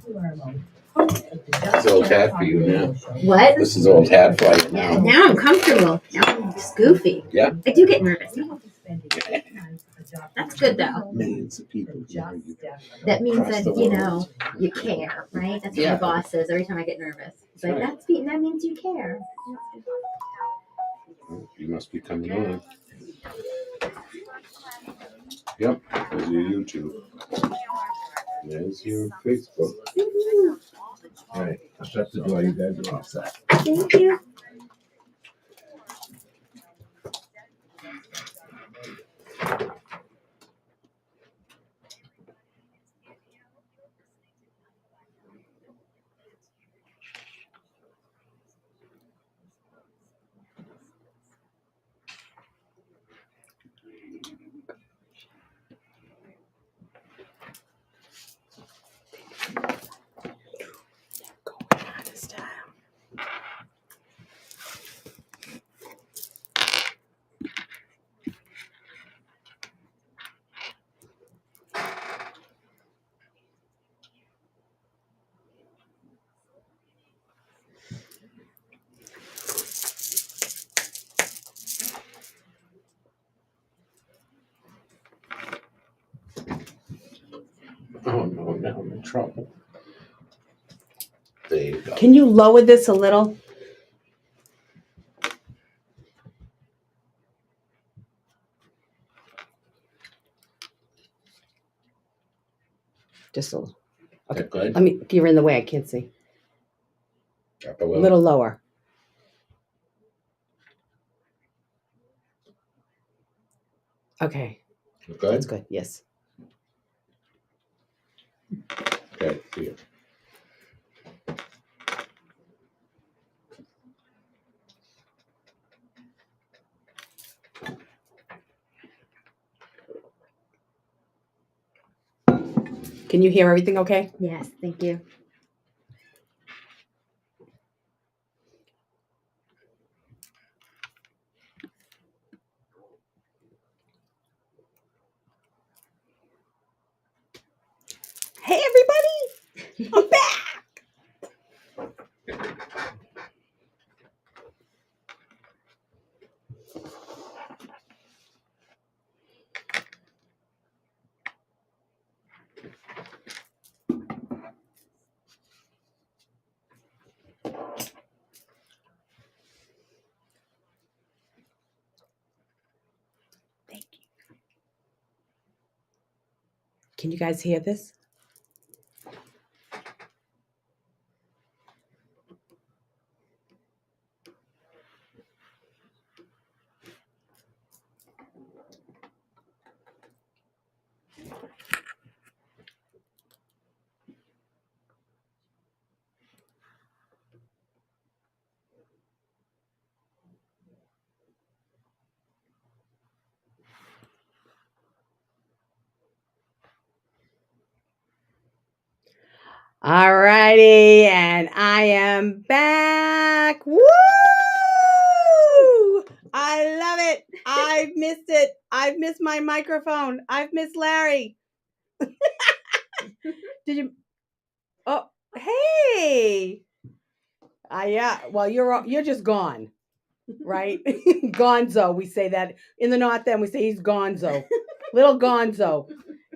This is old hat for you now. What? This is old hat for you now. Yeah, now I'm comfortable. Now I'm just goofy. Yeah. I do get nervous. That's good though. Millions of people. That means that, you care, right? That's what my boss says every time I get nervous. It's like, that means you care. You must be coming on. Yep, there's your YouTube. There's your Facebook. All right, I'll shut the door. You guys are all set. Thank you. Oh no, now I'm in trouble. There you go. Can you lower this a little? Just a little. Okay. Good? You're in the way. I can't see. Up a A little lower. Okay. Good? That's good. Yes. Okay, here. Can you hear everything okay? Yes, thank you. Hey, everybody. I'm back. Thank you. Can you guys hear this? All righty, and I am back. Woo! I love it. I've missed it. I've missed my microphone. I've missed Larry. Did you? Oh, hey. Yeah. Well, you're just gone, right? Gonzo. We say that in the North End. We say he's Gonzo, little Gonzo.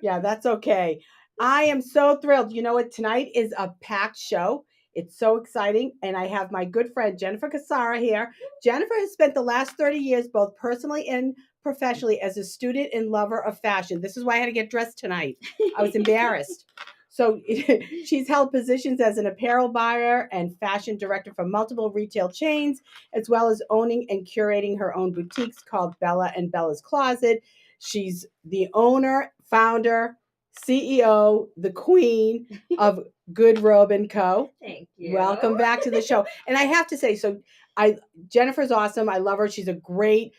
Yeah, that's okay. I am so thrilled. You know what? Tonight is a packed show. It's so exciting. And I have my good friend, Jennifer Cassara here. Jennifer has spent the last 30 years, both personally and professionally, as a student and lover of fashion. This is why I had to get dressed tonight. I was embarrassed. So she's held positions as an apparel buyer and fashion director for multiple retail chains, as well as owning and curating her own boutiques called Bella and Bella's Closet. She's the owner, founder, CEO, the queen of GoodRobe Co. Thank you. Welcome back to the show. And I have to say, Jennifer's awesome. I love her. She's a great,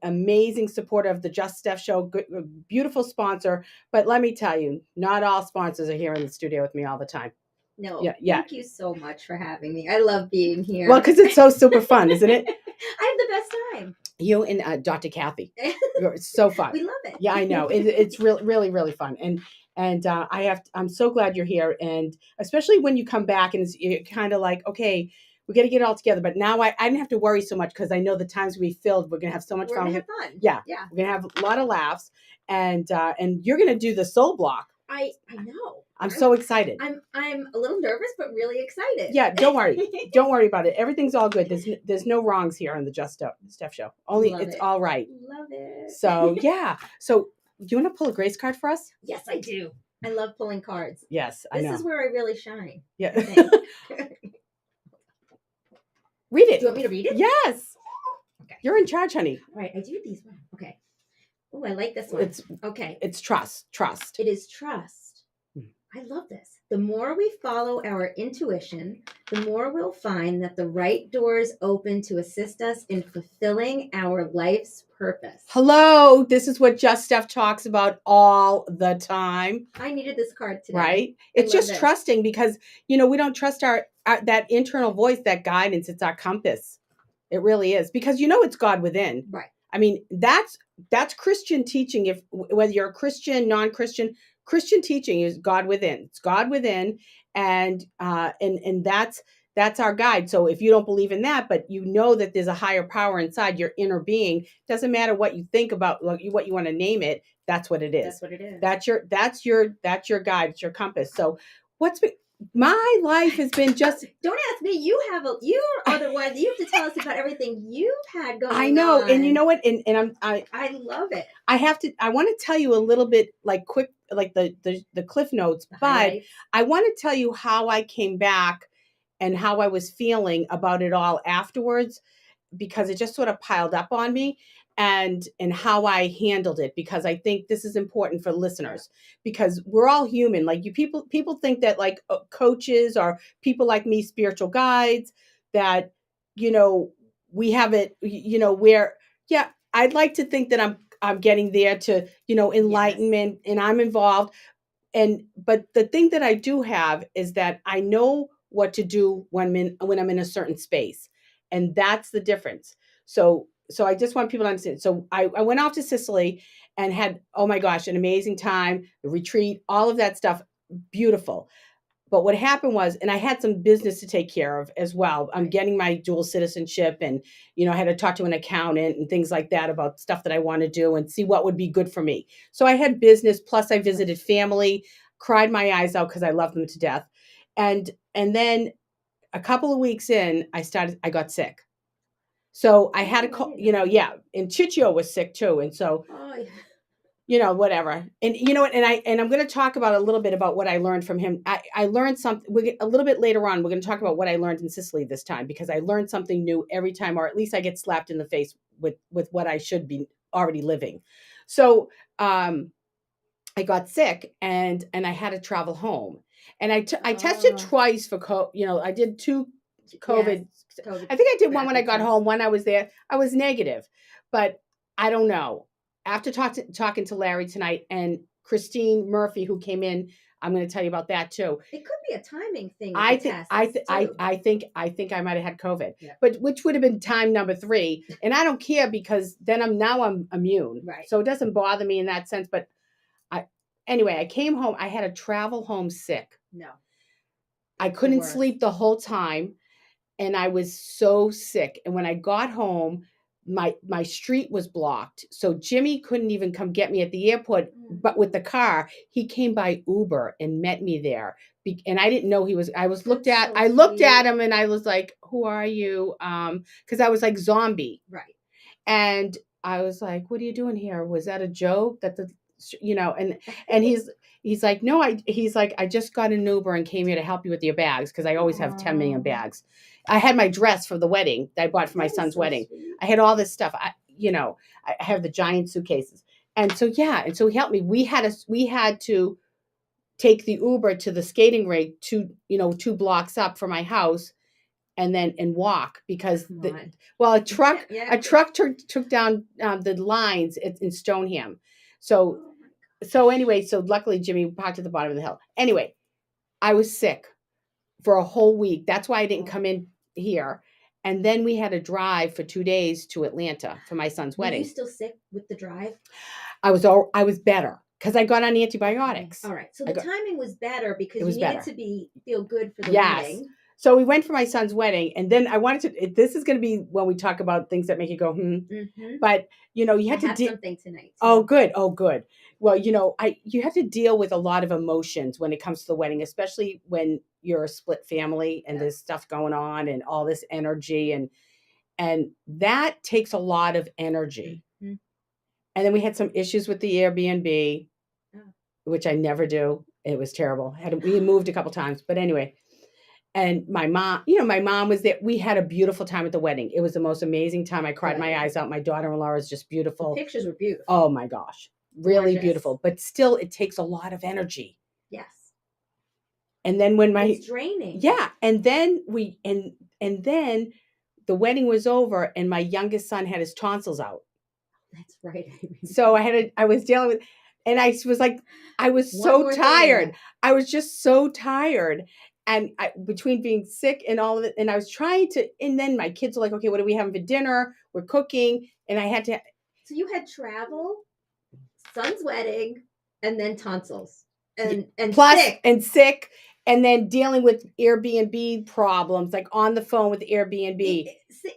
amazing supporter of the Just Steph show. Good, beautiful sponsor. But let me tell you, not all sponsors are here in the studio with me all the time. No, Yeah. Thank you so much for having me. I love being here. Well, because it's so super fun, isn't it? I have the best time. You and Dr. Kathy. It's so fun. We love it. Yeah, I know. It's really, really, really fun. And I'm so glad you're here. And especially when you come back and you're kind of like, okay, we got to get it all together. But now I didn't have to worry so much because I know the times we filled, we're going to have so much We're fun. gonna have fun. Yeah. Yeah. We're going to have a lot of laughs. And you're going to do the soul block. I know. I'm so excited. I'm a little nervous, but really excited. Yeah, don't worry. Don't worry about it. Everything's all good. There's no wrongs here on the Just Steph show. Only Love it's it. all right. Love it. So yeah. So do you want to pull a grace card for us? Yes, I do. I love pulling cards. Yes, I know. This is where I really shine. Yeah. I think. Read it. Do you want me to read it? Yes. Okay. You're in charge, honey. All right, I do these one. Okay. Oh, I like this one. It's trust. It is trust. I love this. The more we follow our intuition, the more we'll find that the right doors open to assist us in fulfilling our life's purpose. Hello. This is what Just Steph talks about all the time. I needed this card today. Right? It's just trusting because, we don't trust our that internal voice, that guidance. It's our compass. It really is because it's God within. Right. I mean, that's Christian teaching. If whether you're a Christian, non-Christian, Christian teaching is God within. It's God within, and that's our guide. So if you don't believe in that, but you know that there's a higher power inside your inner being, doesn't matter what you think about what you want to name it. That's what it is. That's what it is. That's your guide. It's your compass. So my life has been just. Don't ask me. You are the one. You have to tell us about everything you've had going on. I know, and you know what? And I love it. I want to tell you a little bit quick, the cliff notes, but I want to tell you how I came back and how I was feeling about it all afterwards, because it just sort of piled up on me. And how I handled it, because I think this is important for listeners, because we're all human. Like people think that coaches or people like me, spiritual guides, that, we have it, where, yeah, I'd like to think that I'm getting there to, enlightenment, and I'm involved. But the thing that I do have is that I know what to do when I'm in a certain space. And that's the difference. So I just want people to understand. So I went off to Sicily and had, oh my gosh, an amazing time, the retreat, all of that stuff, beautiful. But what happened was, and I had some business to take care of as well. I'm getting my dual citizenship, and, I had to talk to an accountant and things like that about stuff that I want to do and see what would be good for me. So I had business, plus I visited family, cried my eyes out because I love them to death. And then a couple of weeks in, I got sick. So I had a, and Chicho was sick too. And so, whatever. And and I'm going to talk about a little bit about what I learned from him. I learned something a little bit later on. We're going to talk about what I learned in Sicily this time, because I learned something new every time, or at least I get slapped in the face with what I should be already living. So, I got sick and I had to travel home, and I tested twice for COVID. I did 2 COVID. COVID. I think I did one when I got home. When I was there, I was negative, but I don't know. After talking to Larry tonight and Christine Murphy, who came in, I'm going to tell you about that too. It could be a timing thing. I think I might have had COVID, but which would have been time number 3, and I don't care because then I'm immune, right? So it doesn't bother me in that sense. But anyway, I came home. I had to travel home sick. No, I couldn't sleep the whole time. And I was so sick. And when I got home, my street was blocked. So Jimmy couldn't even come get me at the airport, but with the car, he came by Uber and met me there. And I didn't know he was, I looked at him and I was like, who are you? Cause I was like zombie. Right. And I was like, what are you doing here? Was that a joke that and he's like, no, he's like, I just got an Uber and came here to help you with your bags. Cause I always have 10 million bags. I had my dress for the wedding that I bought for my son's wedding. Sweet. I had all this stuff. I have the giant suitcases. And so, and so he helped me. We had to take the Uber to the skating rink 2 blocks up from my house and walk because a truck took down the lines in Stoneham. So anyway, so luckily Jimmy parked at the bottom of the hill. Anyway, I was sick for a whole week. That's why I didn't come in here. And then we had to drive for 2 days to Atlanta for my son's wedding. Were you still sick with the drive? I was better. because I got on antibiotics. All right. So I the got- timing was better because It was you needed better. to feel good for the Yes. wedding. So we went for my son's wedding, and then I wanted to. This is going to be when we talk about things that make you go, But you I had to have something tonight. Too. Oh, good. Oh, good. Well, you have to deal with a lot of emotions when it comes to the wedding, especially when you're a split family and there's stuff going on and all this energy and that takes a lot of energy. Mm-hmm. And then we had some issues with the Airbnb, which I never do. It was terrible. We moved a couple times, but anyway. And my mom was there. We had a beautiful time at the wedding. It was the most amazing time. I cried my eyes out. My daughter-in-law is just beautiful. The pictures were beautiful. Oh my gosh. Really Gorgeous. Beautiful. But still, it takes a lot of energy. Yes. And then when it's draining. Yeah. And then and then the wedding was over and my youngest son had his tonsils out. That's right. So I was dealing with, and I was like, I was so tired. I was just so tired. And between being sick and all of it, and I was trying to, and then my kids were like, okay, what are we having for dinner? We're cooking. And I had to. So you had travel, son's wedding, and then tonsils. And plus, sick. And sick. And then dealing with Airbnb problems, like on the phone with Airbnb.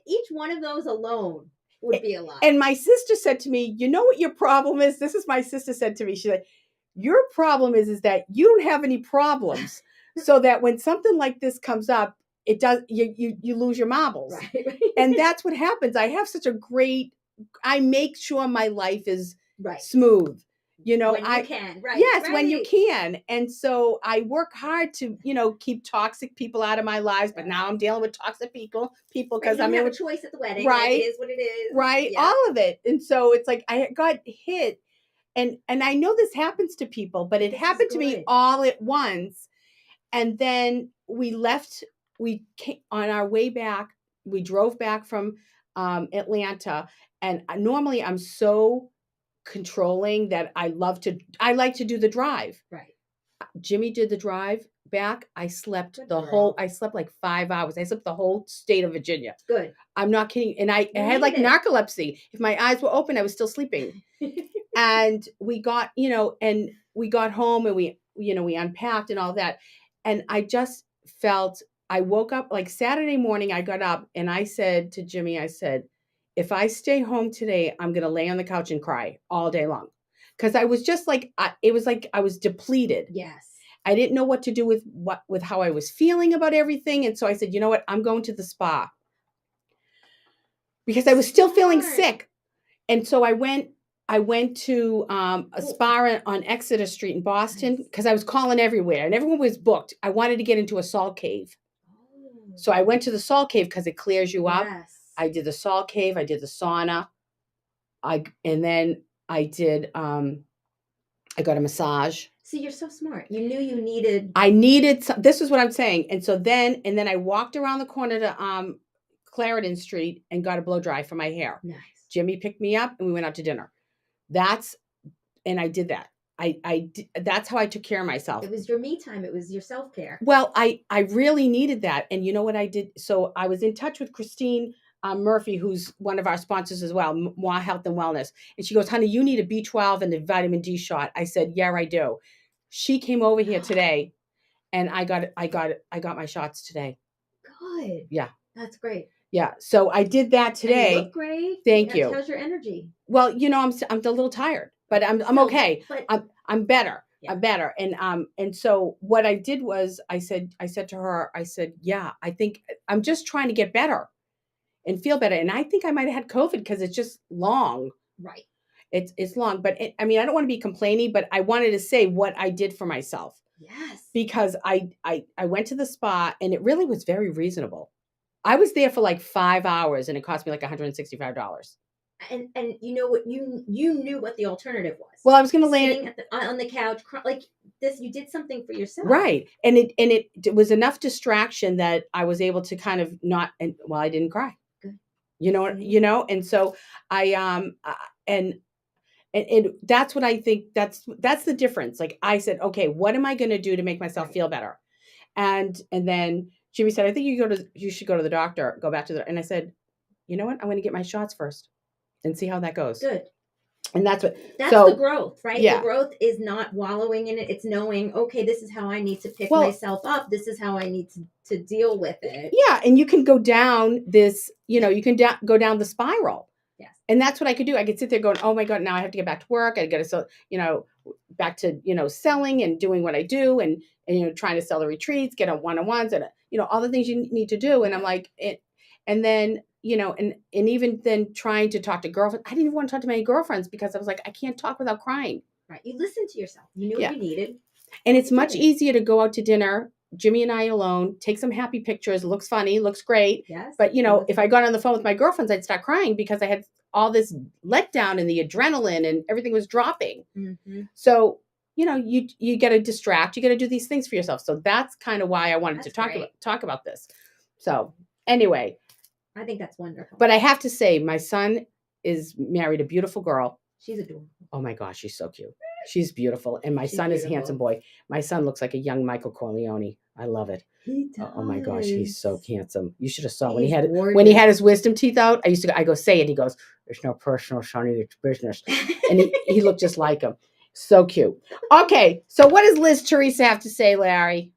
Each one of those alone would be a lot. And my sister said to me, you know what your problem is? This is my sister said to me. She said, your problem is that you don't have any problems. So that when something like this comes up, it does, you lose your marbles. Right. And that's what happens. I have such I make sure my life is smooth. When you can, right? Yes, when you can. And so I work hard to, keep toxic people out of my lives. But now I'm dealing with toxic people because I'm in a choice at the wedding. Right. It is what it is. Right. Yeah. All of it. And so it's like I got hit. And I know this happens to people, but it happened to me all at once. And then we came on our way back. We drove back from Atlanta. And normally I'm so controlling that I like to do the drive. Right. Jimmy did the drive back. I slept I slept like 5 hours. I slept the whole state of Virginia. Good. I'm not kidding. And I had like narcolepsy. If my eyes were open, I was still sleeping. And we got, and we got home and we unpacked and all that. And I just felt, I woke up like Saturday morning, I got up and I said to Jimmy, if I stay home today, I'm going to lay on the couch and cry all day long. Because I was just like, it was like I was depleted. Yes. I didn't know what to do with how I was feeling about everything. And so I said, you know what? I'm going to the spa. Because I was still feeling sick. And so I went to a spa on Exeter Street in Boston because I was calling everywhere and everyone was booked. I wanted to get into a salt cave. So I went to the salt cave because it clears you up. Yes. I did the salt cave. I did the sauna. And then I did, I got a massage. See, you're so smart. You knew you needed. I needed, this is what I'm saying. And so then I walked around the corner to Clarendon Street and got a blow dry for my hair. Nice. Jimmy picked me up and we went out to dinner. And I did that. That's how I took care of myself. It was your me time. It was your self-care. Well, I really needed that. And you know what I did? So I was in touch with Christine Murphy, who's one of our sponsors as well, Moi Health and Wellness. And she goes, honey, you need a B12 and a vitamin D shot. I said, yeah, I do. She came over here today and I got my shots today. Good. Yeah. That's great. Yeah. So I did that today. And you look great. Thank you. How's your energy? Well, I'm a little tired, but I'm okay. But I'm better. Yeah. I'm better. And so what I did was I said to her, yeah, I think I'm just trying to get better and feel better. And I think I might've had COVID because it's just long. Right. It's long, but I don't want to be complaining, but I wanted to say what I did for myself. Yes. Because I went to the spa and it really was very reasonable. I was there for like 5 hours and it cost me like $165. And you know what, you knew what the alternative was. Well, I was going to land on the couch like this. You did something for yourself, right? And it was enough distraction that I was able to kind of not. And I didn't cry. Good. And so I and that's what I think. That's the difference. Like I said, okay, what am I going to do to make myself feel better? And then Jimmy said, I think you should go to the doctor. Go back to and I said, you know what? I'm going to get my shots first. And see how that goes. Good. And that's what. That's so the growth, right? yeah. The growth is not wallowing in it. It's knowing, okay, this is how I need to pick Well- myself up. This is how I need to deal with it. Yeah, and you can go down this, you can go down the spiral. Yes. And that's what I could do. I could sit there going, oh my God, now I have to get back to work. I got to sell, back to, selling and doing what I do and trying to sell the retreats, get on one-on-ones and, all the things you need to do. And I'm like, and then, and even then trying to talk to girlfriends. I didn't even want to talk to my girlfriends because I was like, I can't talk without crying. Right. You listen to yourself. You knew what you needed. And it's much easier to go out to dinner, Jimmy and I alone, take some happy pictures, looks funny, looks great. Yes. But, if I got on the phone with my girlfriends, I'd start crying because I had all this letdown and the adrenaline and everything was dropping. Mm-hmm. So, you got to distract, you got to do these things for yourself. So that's kind of why I wanted to talk about this. So anyway. I think that's wonderful. But I have to say, my son is married a beautiful girl. She's adorable. Oh my gosh, she's so cute. She's beautiful. And my son is a handsome boy. My son looks like a young Michael Corleone. I love it. He does. Oh my gosh, he's so handsome. You should have saw He's when he had his wisdom teeth out. I go say it. He goes, "There's no personal, Sonny, it's business." And he looked just like him. So cute. Okay, so what does Liz Teresa have to say, Larry?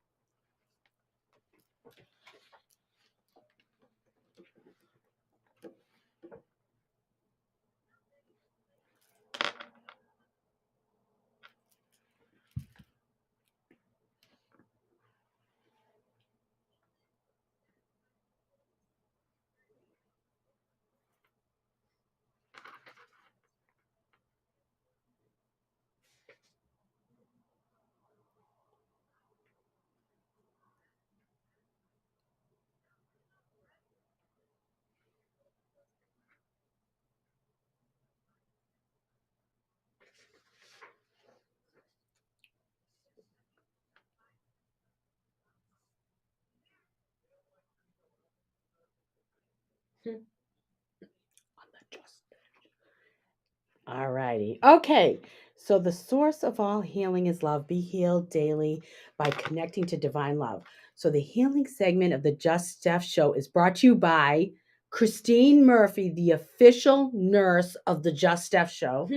All righty. Okay. So the source of all healing is love. Be healed daily by connecting to divine love. So the healing segment of the Just Steph show is brought to you by Christine Murphy, the official nurse of the Just Steph show,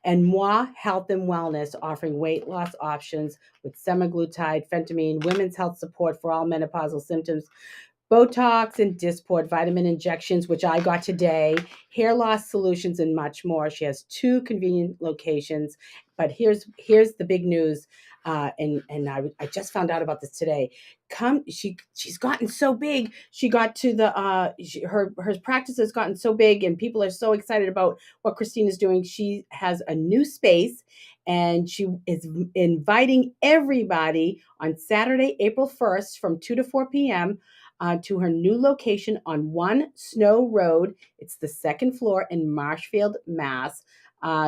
and Moi Health and Wellness, offering weight loss options with semaglutide, phentermine, women's health support for all menopausal symptoms, Botox and Dysport, vitamin injections, which I got today, hair loss solutions, and much more. She has 2 convenient locations. But here's the big news, and I just found out about this today. She's gotten so big. She got to her practice has gotten so big, and people are so excited about what Christine is doing. She has a new space, and she is inviting everybody on Saturday, April 1st, from 2 to 4 p.m. To her new location on One Snow Road. It's the 2nd floor in Marshfield, Mass.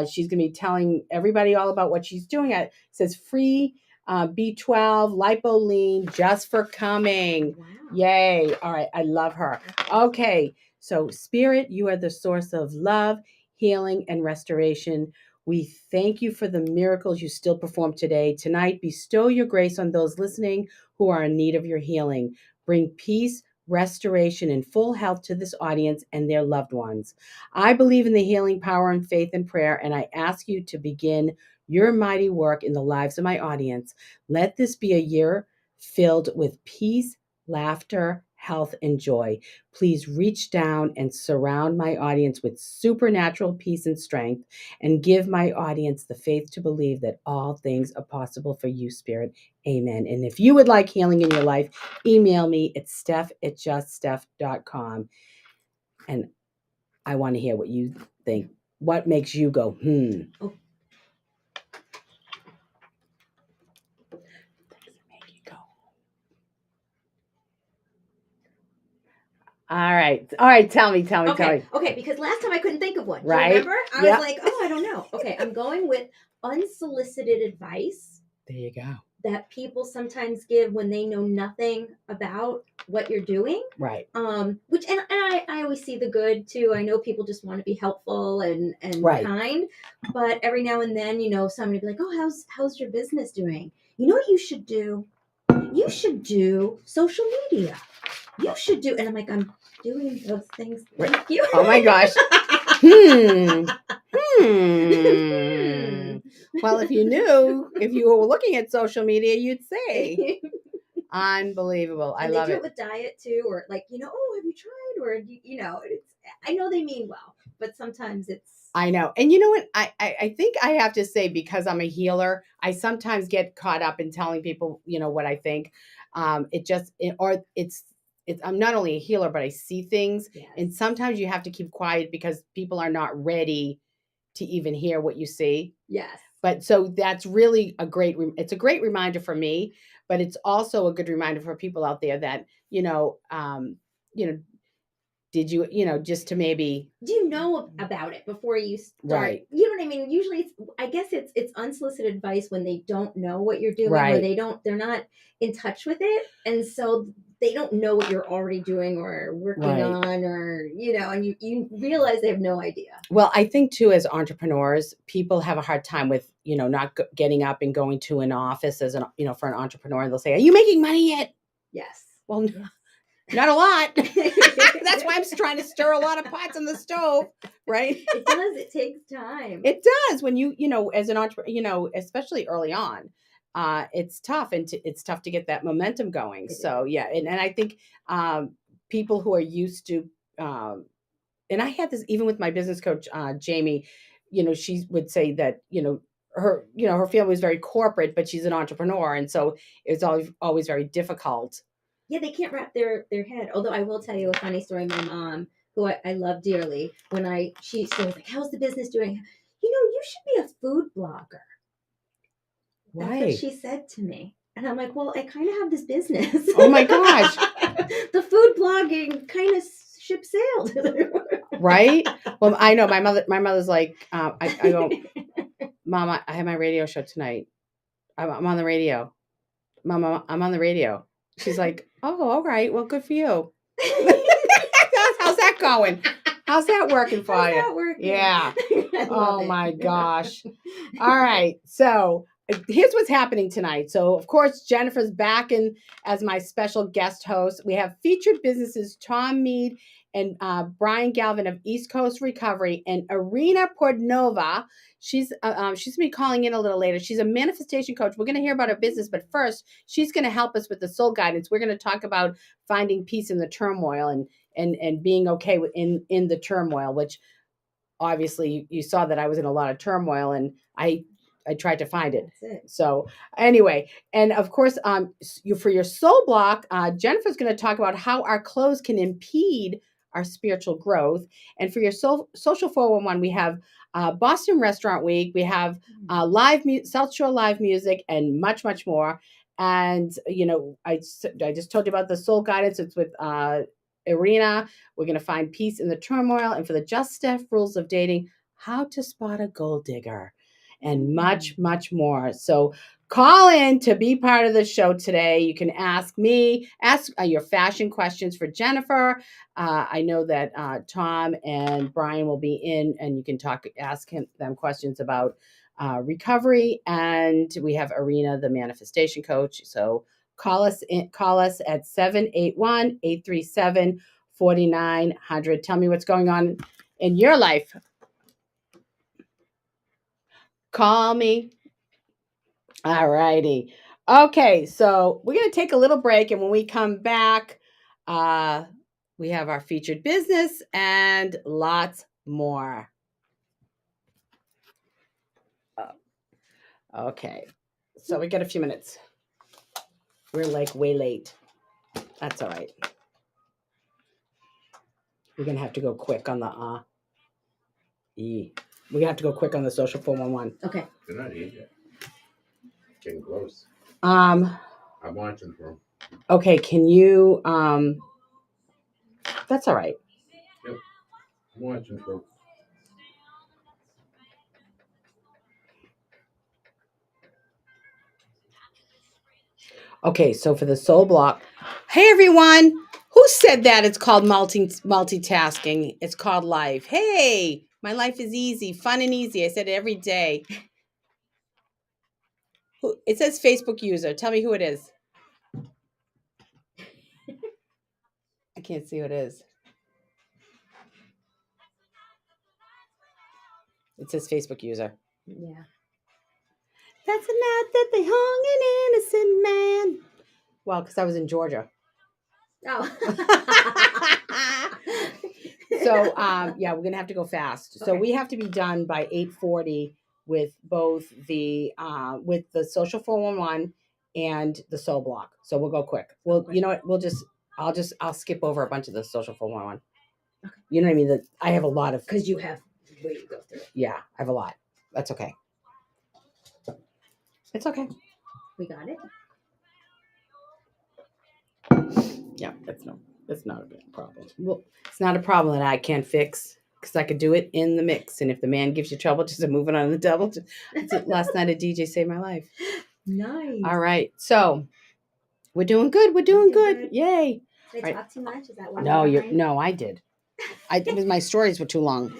She's going to be telling everybody all about what she's doing. It says free B12 lipoline just for coming. Wow. Yay. All right. I love her. Okay. So Spirit, you are the source of love, healing, and restoration. We thank you for the miracles you still perform today. Tonight, bestow your grace on those listening who are in need of your healing. Bring peace, restoration, and full health to this audience and their loved ones. I believe in the healing power and faith and prayer, and I ask you to begin your mighty work in the lives of my audience. Let this be a year filled with peace, laughter, health, and joy. Please reach down and surround my audience with supernatural peace and strength, and give my audience the faith to believe that all things are possible for you, Spirit. Amen. And if you would like healing in your life, email me at steph@juststeph.com. And I want to hear what you think. What makes you go, Oh. All right. Tell me. Okay, because last time I couldn't think of one. Do Right. you remember? I was like, I don't know. Okay, I'm going with unsolicited advice. There you go. That people sometimes give when they know nothing about what you're doing. Right. Which and I always see the good too. I know people just want to be helpful and kind, but every now and then, somebody be like, "Oh, how's your business doing?" You know what you should do? You should do social media. You should do, and I'm like, I'm doing those things. Thank you. Oh my gosh. Well, if you were looking at social media, you'd say. Unbelievable. I And love they do it. with diet too, or like, oh, have you tried? Or, it's, I know they mean well, but sometimes it's. I know. And you know what? I think I have to say, because I'm a healer, I sometimes get caught up in telling people, what I think. I'm not only a healer, but I see things. Yes. And sometimes you have to keep quiet because people are not ready to even hear what you see. Yes. But so that's really it's a great reminder for me, but it's also a good reminder for people out there that, did you, just to maybe. Do you know about it before you start? Right. You know what I mean? Usually I guess it's unsolicited advice when they don't know what you're doing, Right. or they're not in touch with it. And so they don't know what you're already doing or working on, or, and you realize they have no idea. Well, I think too, as entrepreneurs, people have a hard time with, not getting up and going to an office as for an entrepreneur. They'll say, "Are you making money yet?" Yes. Well, not a lot. That's why I'm trying to stir a lot of pots in the stove, right? It does. It takes time. It does when as an entrepreneur, especially early on, it's tough, and it's tough to get that momentum going. Yeah, and I think people who are used to, and I had this even with my business coach, Jamie. She would say that her family was very corporate, but she's an entrepreneur, and so it's always very difficult. Yeah, they can't wrap their head. Although I will tell you a funny story. My mom, who I love dearly, she was like, "How's the business doing?" You should be a food blogger. Why? That's what she said to me. And I'm like, well, I kind of have this business. Oh my gosh. The food blogging kind of ship sailed. Right? Well, I know my mother's like, I go, "Mom, I have my radio show tonight. I'm on the radio. Mom, I'm on the radio." She's like, "Oh, all right. Well, good for you." How's that going? How's that working for you? That working? Yeah. Oh my gosh. All right. So here's what's happening tonight. So of course, Jennifer's back in as my special guest host. We have featured businesses Tom Meade and Brian Galvin of East Coast Recovery, and Irina Portnova. She's going to be calling in a little later. She's a manifestation coach. We're going to hear about her business, but first, she's going to help us with the soul guidance. We're going to talk about finding peace in the turmoil and being okay in the turmoil, which obviously you saw that I was in a lot of turmoil, and I tried to find it. So anyway, and of course, for your soul block, Jennifer's going to talk about how our clothes can impede our spiritual growth. And for your social 411, we have Boston Restaurant Week. We have South Shore live music, and much, much more. And I just told you about the soul guidance. It's with Irina. We're going to find peace in the turmoil. And for the Just Steph rules of dating, how to spot a gold digger, and much, much more. So call in to be part of the show today. You can ask me, your fashion questions for Jennifer. I know that Tom and Brian will be in, and you can ask them questions about recovery. And we have Irina, the manifestation coach. So call us at 781-837-4900. Tell me what's going on in your life. Call me. All righty. Okay, so we're going to take a little break, and when we come back, we have our featured business and lots more. Okay, so we got a few minutes. We're like way late. That's all right. We're going to have to go quick on the we're going to have to go quick on the social 411. Okay. They're not here yet. Getting close. I'm watching for them. Okay, can you that's all right. Yep. I'm watching for them. Okay, so for the soul block. Hey everyone. Who said that it's called multitasking? It's called life. Hey, my life is easy, fun and easy. I said it every day. It says Facebook user. Tell me who it is. I can't see who it is. It says Facebook user. Yeah. That's the night that they hung an innocent man. Well, because I was in Georgia. Oh. So yeah, we're gonna have to go fast. So Okay. we have to be done by 8:40 with both the social 411 and the soul block. So we'll go quick. Well, you know what? I'll skip over a bunch of the social 411. Okay. You know what I mean? I have a lot of Because you have way to go through it. Yeah, I have a lot. That's okay. It's okay. We got it. Yeah, that's not a big problem. Well, it's not a problem that I can't fix because I could do it in the mix. And if the man gives you trouble, just move it on the double. Last night a DJ saved my life. Nice. All right, so we're doing good. We're doing good. Yay! Did I talk too much? Is that why? No, I did. My stories were too long.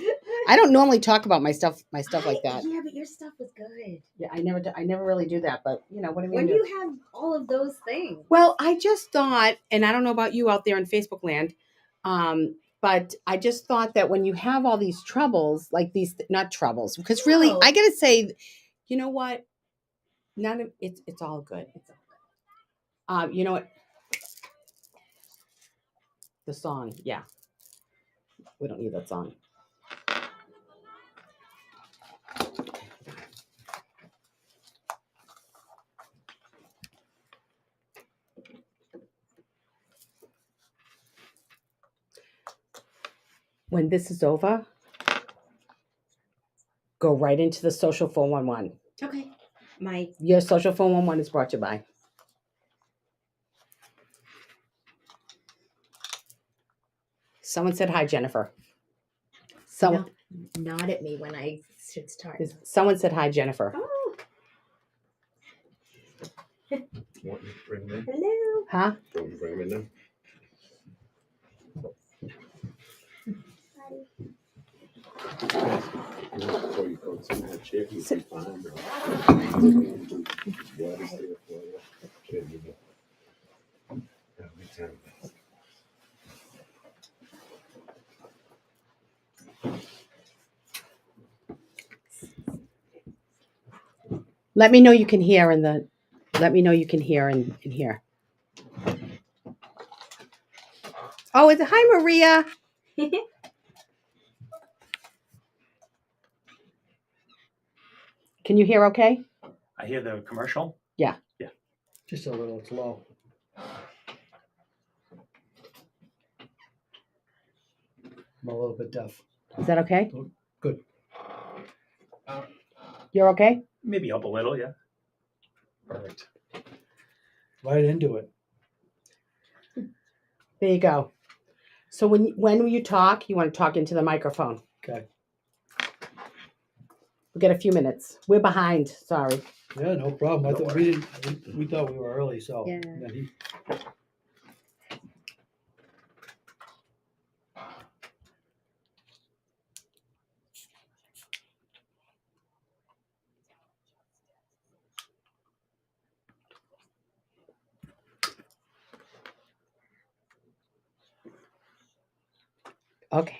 I don't normally talk about my stuff like that. Yeah, but your stuff was good. Yeah, I never really do that. But what do we When do? do you have all of those things? Well, I just thought, and I don't know about you out there in Facebook land, but I just thought that when you have all these troubles, like these, not troubles, because really, I gotta say, you know what? It's all good. It's all good. You know what? The song, yeah. We don't need that song. When this is over, go right into the social 411. Okay. Your social 411 is brought to you by. Someone said hi, Jennifer. Someone nod at me when I should start. Someone said hi, Jennifer. Oh. Want me to bring them in? Hello. Huh? Do you want me to bring them in now? Before you go sit in that chair, you'll be fine, bro. Water's there for you. There you go. Have a good time. Let me know you can hear in here. Oh, it's hi, Maria. Can you hear okay? I hear the commercial. Yeah. Yeah. Just a little slow. I'm a little bit deaf. Is that okay? Good. You're okay? Maybe up a little, yeah. Perfect. Right into it. There you go. So when you talk, you want to talk into the microphone. Okay. We'll get a few minutes. We're behind. Sorry. Yeah, no problem. I thought we thought we were early, so Yeah. Okay.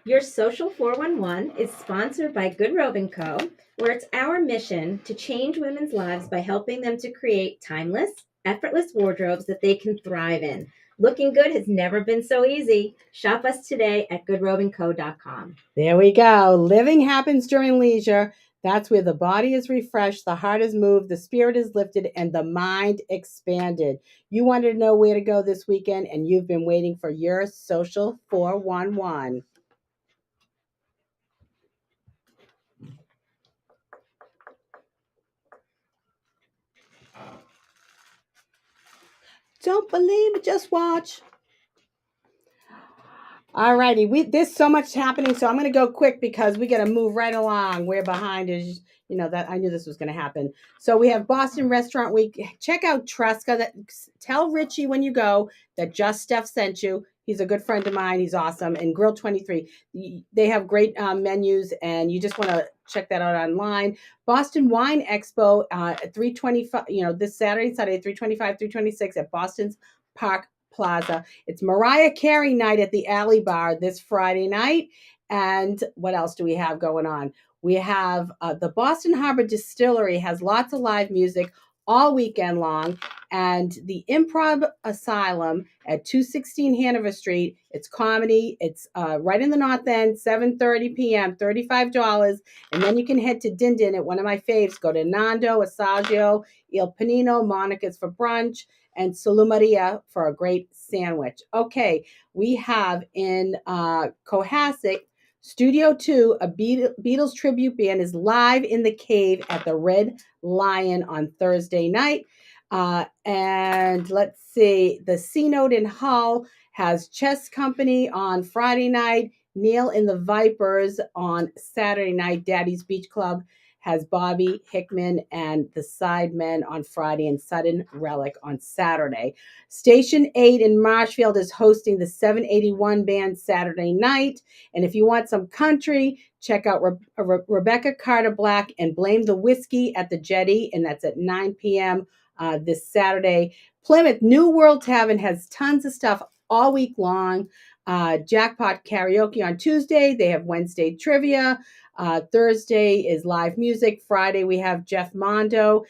Your Social 411 is sponsored by GoodRobe Co, where it's our mission to change women's lives by helping them to create timeless, effortless wardrobes that they can thrive in. Looking good has never been so easy. Shop us today at goodrobeandco.com. There we go. Living happens during leisure. That's where the body is refreshed, the heart is moved, the spirit is lifted, and the mind expanded. You wanted to know where to go this weekend, and you've been waiting for your Social 411. Don't believe it, just watch. All righty, there's so much happening, so I'm going to go quick because we got to move right along. We're behind, as you know, that I knew this was going to happen. So we have Boston Restaurant Week. Check out Tresca. Tell Richie when you go that Just Steph sent you. He's a good friend of mine. He's awesome. And Grill 23. They have great menus, and you just want to check that out online. Boston Wine Expo at 325, this Saturday, 325, 326 at Boston's Park Plaza. It's Mariah Carey night at the Alley Bar this Friday night. And what else do we have going on? We have the Boston Harbor Distillery has lots of live music all weekend long, and the Improv Asylum at 216 Hanover Street. It's comedy. It's right in the North End, 7:30 p.m., $35. And then you can head to Din Din at one of my faves. Go to Nando, Assaggio, Il Panino, Monica's for brunch, and Solumaria for a great sandwich. Okay, we have in Cohasset, Studio 2, a Beatles tribute band is live in the cave at the Red Lion on Thursday night. And let's see, the C Note in Hull has Chess Company on Friday night, Neil and the Vipers on Saturday night, Daddy's Beach Club has Bobby Hickman and the Sidemen on Friday, and Sudden Relic on Saturday. Station 8 in Marshfield is hosting the 781 band Saturday night. And if you want some country, check out Rebecca Carter Black and Blame the Whiskey at the Jetty, and that's at 9 p.m. This Saturday. Plymouth New World Tavern has tons of stuff all week long. Jackpot Karaoke on Tuesday. They have Wednesday trivia. Thursday is live music. Friday we have Jeff Mondo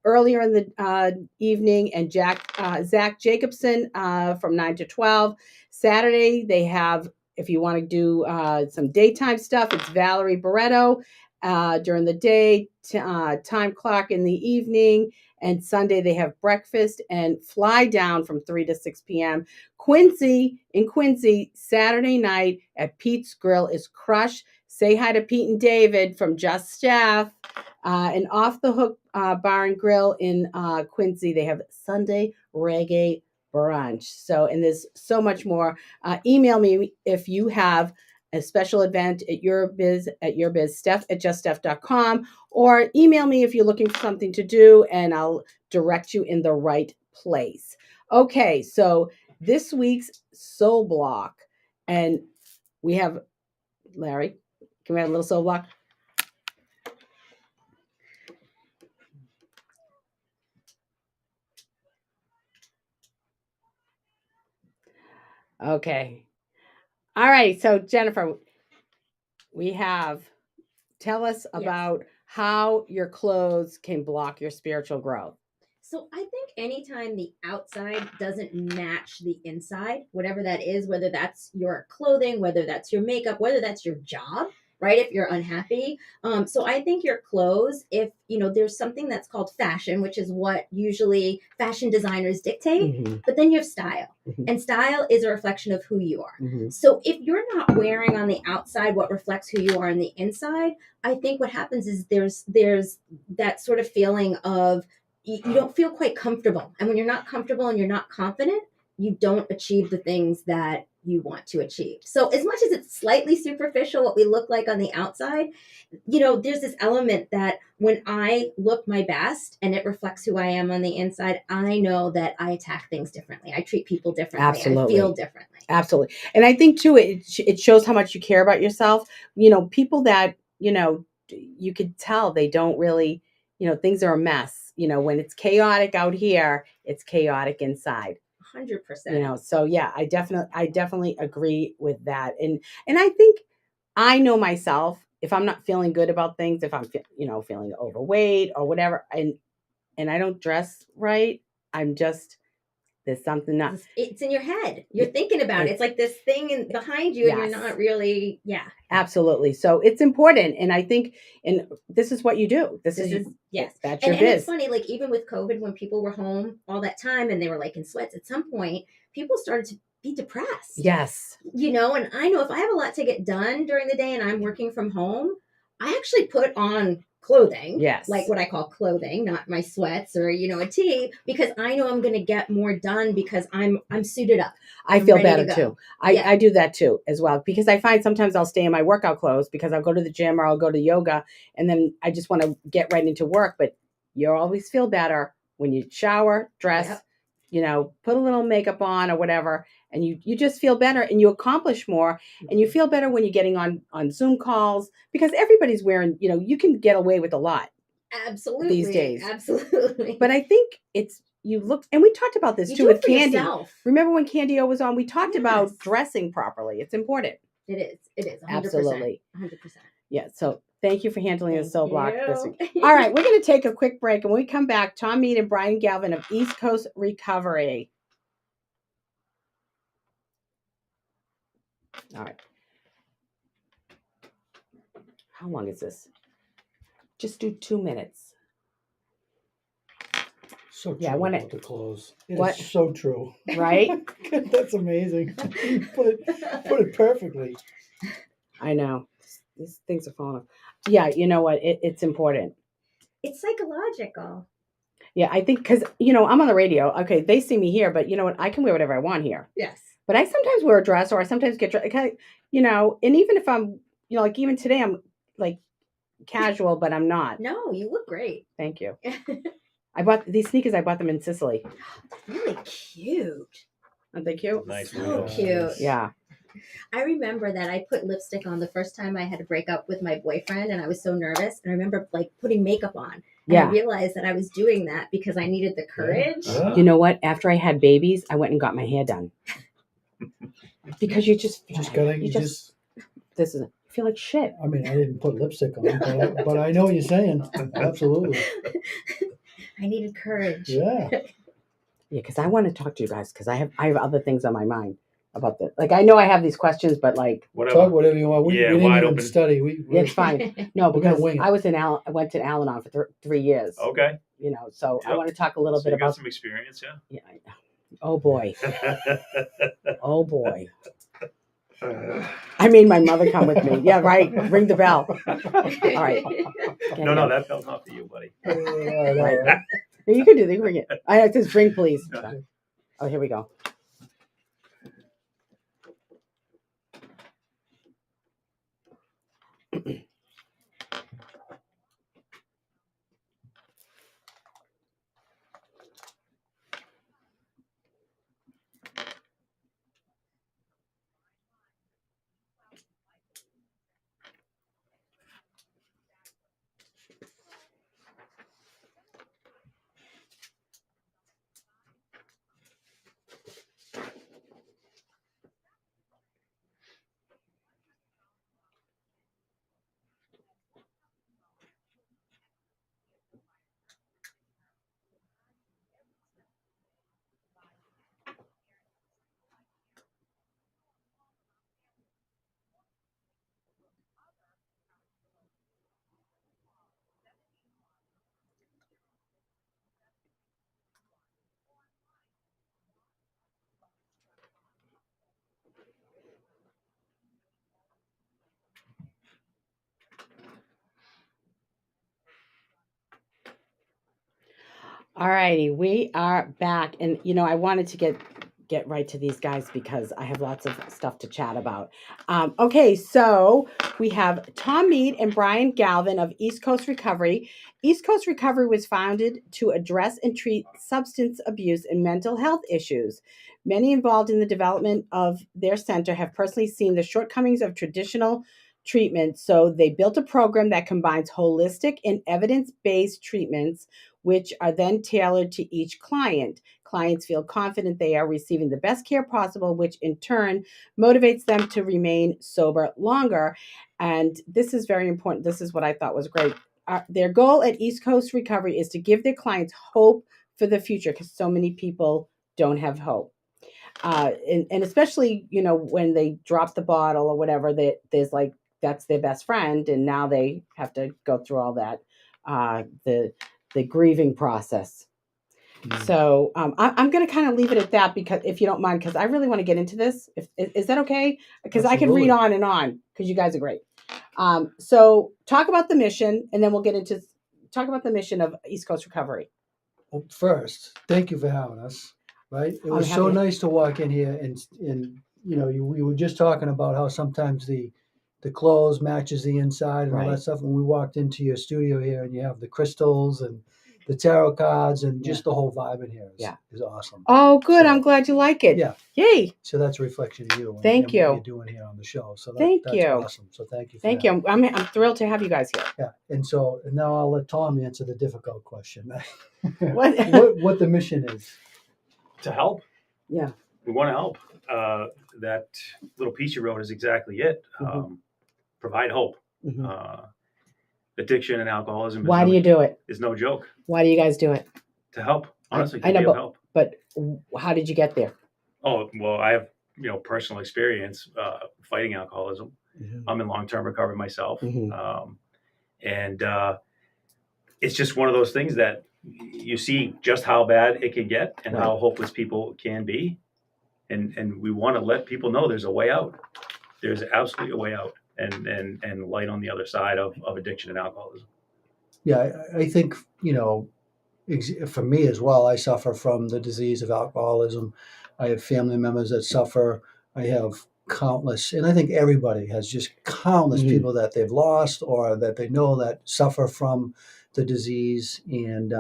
earlier in the evening, and Zach Jacobson from 9 to 12. Saturday they have, if you want to do some daytime stuff, it's Valerie Barretto during the day, Time Clock in the evening. And Sunday they have breakfast and Fly Down from 3 to 6 p.m. Quincy, Saturday night at Pete's Grill is Crush. Say hi to Pete and David from Just Steph. And Off the Hook Bar and Grill in Quincy, they have Sunday Reggae Brunch. So, and there's so much more. Email me if you have a special event at your biz, Steph@juststeph.com, or email me if you're looking for something to do, and I'll direct you in the right place. Okay, so this week's Soul Block, and we have Larry. Can we have a little Soul Block? Okay. All right. So Jennifer, we have, tell us about how your clothes can block your spiritual growth. So I think anytime the outside doesn't match the inside, whatever that is, whether that's your clothing, whether that's your makeup, whether that's your job, right? If you're unhappy. So I think your clothes, if, there's something that's called fashion, which is what usually fashion designers dictate, but then you have style. And style is a reflection of who you are. So if you're not wearing on the outside what reflects who you are on the inside, I think what happens is there's that sort of feeling of, you don't feel quite comfortable. And when you're not comfortable and you're not confident, you don't achieve the things that you want to achieve. So as much as it's slightly superficial, what we look like on the outside, there's this element that when I look my best and it reflects who I am on the inside, I know that I attack things differently. I treat people differently. Absolutely. I feel differently. Absolutely. And I think too, it shows how much you care about yourself. People that, you could tell they don't really, things are a mess. When it's chaotic out here, it's chaotic inside. 100%. So yeah, I definitely agree with that. And I think I know myself, if I'm not feeling good about things, if I'm feeling overweight or whatever, and I don't dress right, I'm just, there's something not. It's in your head. You're thinking about it. It's like this thing behind you, and you're not really. Yeah. Absolutely. So it's important, and I think, and this is what you do. This is yes. That's your biz. And it's funny, like even with COVID, when people were home all that time and they were like in sweats, at some point people started to be depressed. Yes. And I know if I have a lot to get done during the day and I'm working from home, I actually put on clothing, like what I call clothing, not my sweats or a tee, because I know I'm going to get more done because I'm suited up. I feel better too. I do that too as well, because I find sometimes I'll stay in my workout clothes because I'll go to the gym or I'll go to yoga, and then I just want to get right into work. But you always feel better when you shower, dress, put a little makeup on or whatever, and you just feel better and you accomplish more. And you feel better when you're getting on Zoom calls, because everybody's wearing, you can get away with a lot. Absolutely. These days. Absolutely. But I think you look, and we talked about this too with Candy. Yourself. Remember when Candy O was on? We talked about dressing properly. It's important. It is. 100%. Absolutely. 100%. Yeah. So Thank you for handling the Thank cell block this you. week. All right, we're going to take a quick break. And when we come back, Tom Meade and Brian Galvin of East Coast Recovery. All right. How long is this? Just do 2 minutes. So true Yeah, I wanna- about the clothes. It What? is so true. Right? That's amazing. You put it perfectly. I know. These things are falling off. Yeah, you know what? It's important. It's psychological. Yeah, I think because, I'm on the radio. Okay, they see me here, but you know what? I can wear whatever I want here. Yes. But I sometimes wear a dress or I sometimes get dressed. And even if I'm, like even today, I'm like casual, but I'm not. No, you look great. Thank you. I bought these sneakers. I bought them in Sicily. Really cute. Aren't they cute? Nice. So wheels. cute. Yeah. I remember that I put lipstick on the first time I had to break up with my boyfriend, and I was so nervous. And I remember like putting makeup on. And I Yeah. realized that I was doing that because I needed the courage. Yeah. You know what? After I had babies, I went and got my hair done. Because you just Just gotta, you just I feel like shit. I mean, I didn't put lipstick on, but I know what you're saying. Absolutely. I needed courage. Yeah. Yeah, because I want to talk to you guys because I have other things on my mind about this. Like I know I have these questions, but like Whatever. Talk whatever you want. We Yeah, didn't wide even open. study. it's fine. No, We're gonna because wing it. I was I went to Al-Anon for 3 years. Okay. So I Yep. want to talk a little So bit you got about. some experience, Yeah. Oh boy. Oh boy. I made my mother come with me. Yeah, right. Ring the bell. All right. No, that bell's not for you, buddy. I know, Right. right? No, you can do this. Ring it. I have to ring, please. No. Oh, here we go. All righty, we are back, and I wanted to get right to these guys because I have lots of stuff to chat about. Okay, so we have Tom Meade and Brian Galvin of East Coast Recovery. East Coast Recovery was founded to address and treat substance abuse and mental health issues. Many involved in the development of their center have personally seen the shortcomings of traditional treatment, so they built a program that combines holistic and evidence-based treatments which are then tailored to each client. Clients feel confident they are receiving the best care possible, which in turn motivates them to remain sober longer. And this is very important. This is what I thought was great. Their goal at East Coast Recovery is to give their clients hope for the future because so many people don't have hope. And especially, when they drop the bottle or whatever, there's like, that's their best friend. And now they have to go through all that, the grieving process. So I'm going to kind of leave it at that because if you don't mind, because I really want to get into this. Is that okay? Because I can read on and on because you guys are great. So talk about the mission and then we'll get into talk about the mission of East Coast Recovery. Well, first, thank you for having us. Right? It was so nice to walk in here and we were just talking about how sometimes the clothes matches the inside and all that stuff. And we walked into your studio here and you have the crystals and the tarot cards and just the whole vibe in here is awesome. Oh, good. So, I'm glad you like it. Yeah. Yay. So that's a reflection of you. Thank you. What you're doing here on the show. So Thank that's you. awesome. So thank you. Thank you. I'm thrilled to have you guys here. Yeah. And now I'll let Tom answer the difficult question. What the mission is. To help. Yeah. We want to help. That little piece you wrote is exactly it. Mm-hmm. Provide hope. Mm-hmm. addiction and alcoholism. Why do you do it? Is no joke. Why do you guys do it? To help, honestly, I know, to be of help. But how did you get there? Oh, well, I have, personal experience fighting alcoholism. Yeah. I'm in long-term recovery myself. Mhm. And it's just one of those things that you see just how bad it can get and how hopeless people can be. And we want to let people know there's a way out. There's absolutely a way out and light on the other side of addiction and alcoholism. Yeah, I think, for me as well, I suffer from the disease of alcoholism. I have family members that suffer. I have countless, and I think everybody has just countless Mhm. people that they've lost or that they know that suffer from the disease. And,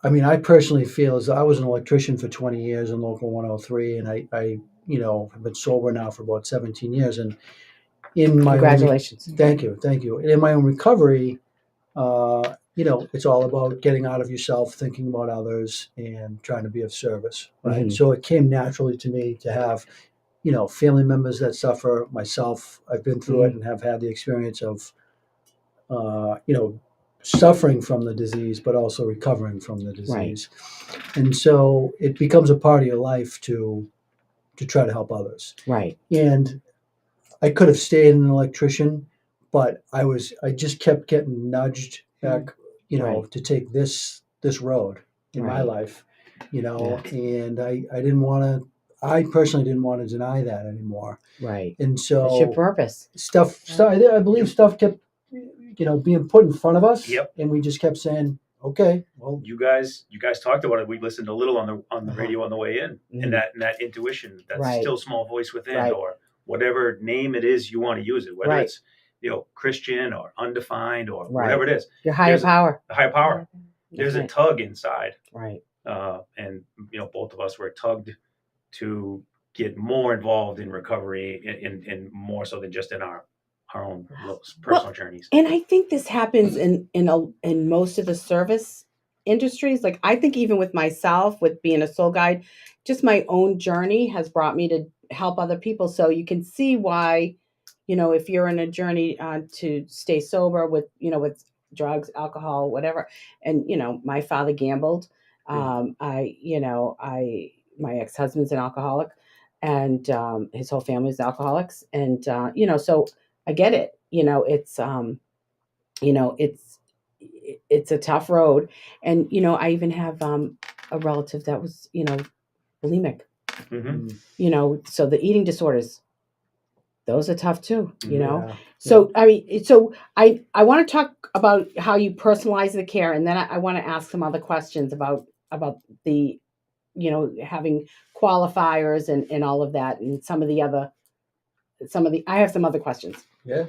I personally feel as though I was an electrician for 20 years in Local 103, and I have been sober now for about 17 years. And in my Congratulations. thank you. And in my own recovery, it's all about getting out of yourself, thinking about others, and trying to be of service, right? Mhm. So it came naturally to me to have, family members that suffer. Myself, I've been through it and have had the experience of, suffering from the disease, but also recovering from the disease. And so it becomes a part of your life to try to help others. Right. And I could have stayed an electrician, but I just kept getting nudged back, to take this road in my life, and I didn't want to. I personally didn't want to deny that anymore. Right. And so That's your purpose. I believe stuff kept, being put in front of us. Yep. And we just kept saying, okay, well, You guys talked about it. We listened a little on the radio on the way in, and that intuition, that still small voice within, or whatever name it is you want to use it, whether it's Christian or undefined or whatever it is. Your higher power. The higher power. There's a tug inside. Right. And both of us were tugged to get more involved in recovery and more so than just in our own personal journeys. And I think this happens in most of the service industries. Like I think even with myself, with being a soul guide, just my own journey has brought me to help other people. So you can see why, if you're in a journey to stay sober with drugs, alcohol, whatever. And, my father gambled. My ex-husband's an alcoholic, and his whole family's alcoholics. And, so I get it. It's a tough road. And, I even have a relative that was, bulimic, Mm-hmm. So the eating disorders, those are tough too, Yeah. So, I want to talk about how you personalize the care. And then I want to ask some other questions about the, having qualifiers and all of that. And I have some other questions. Yeah,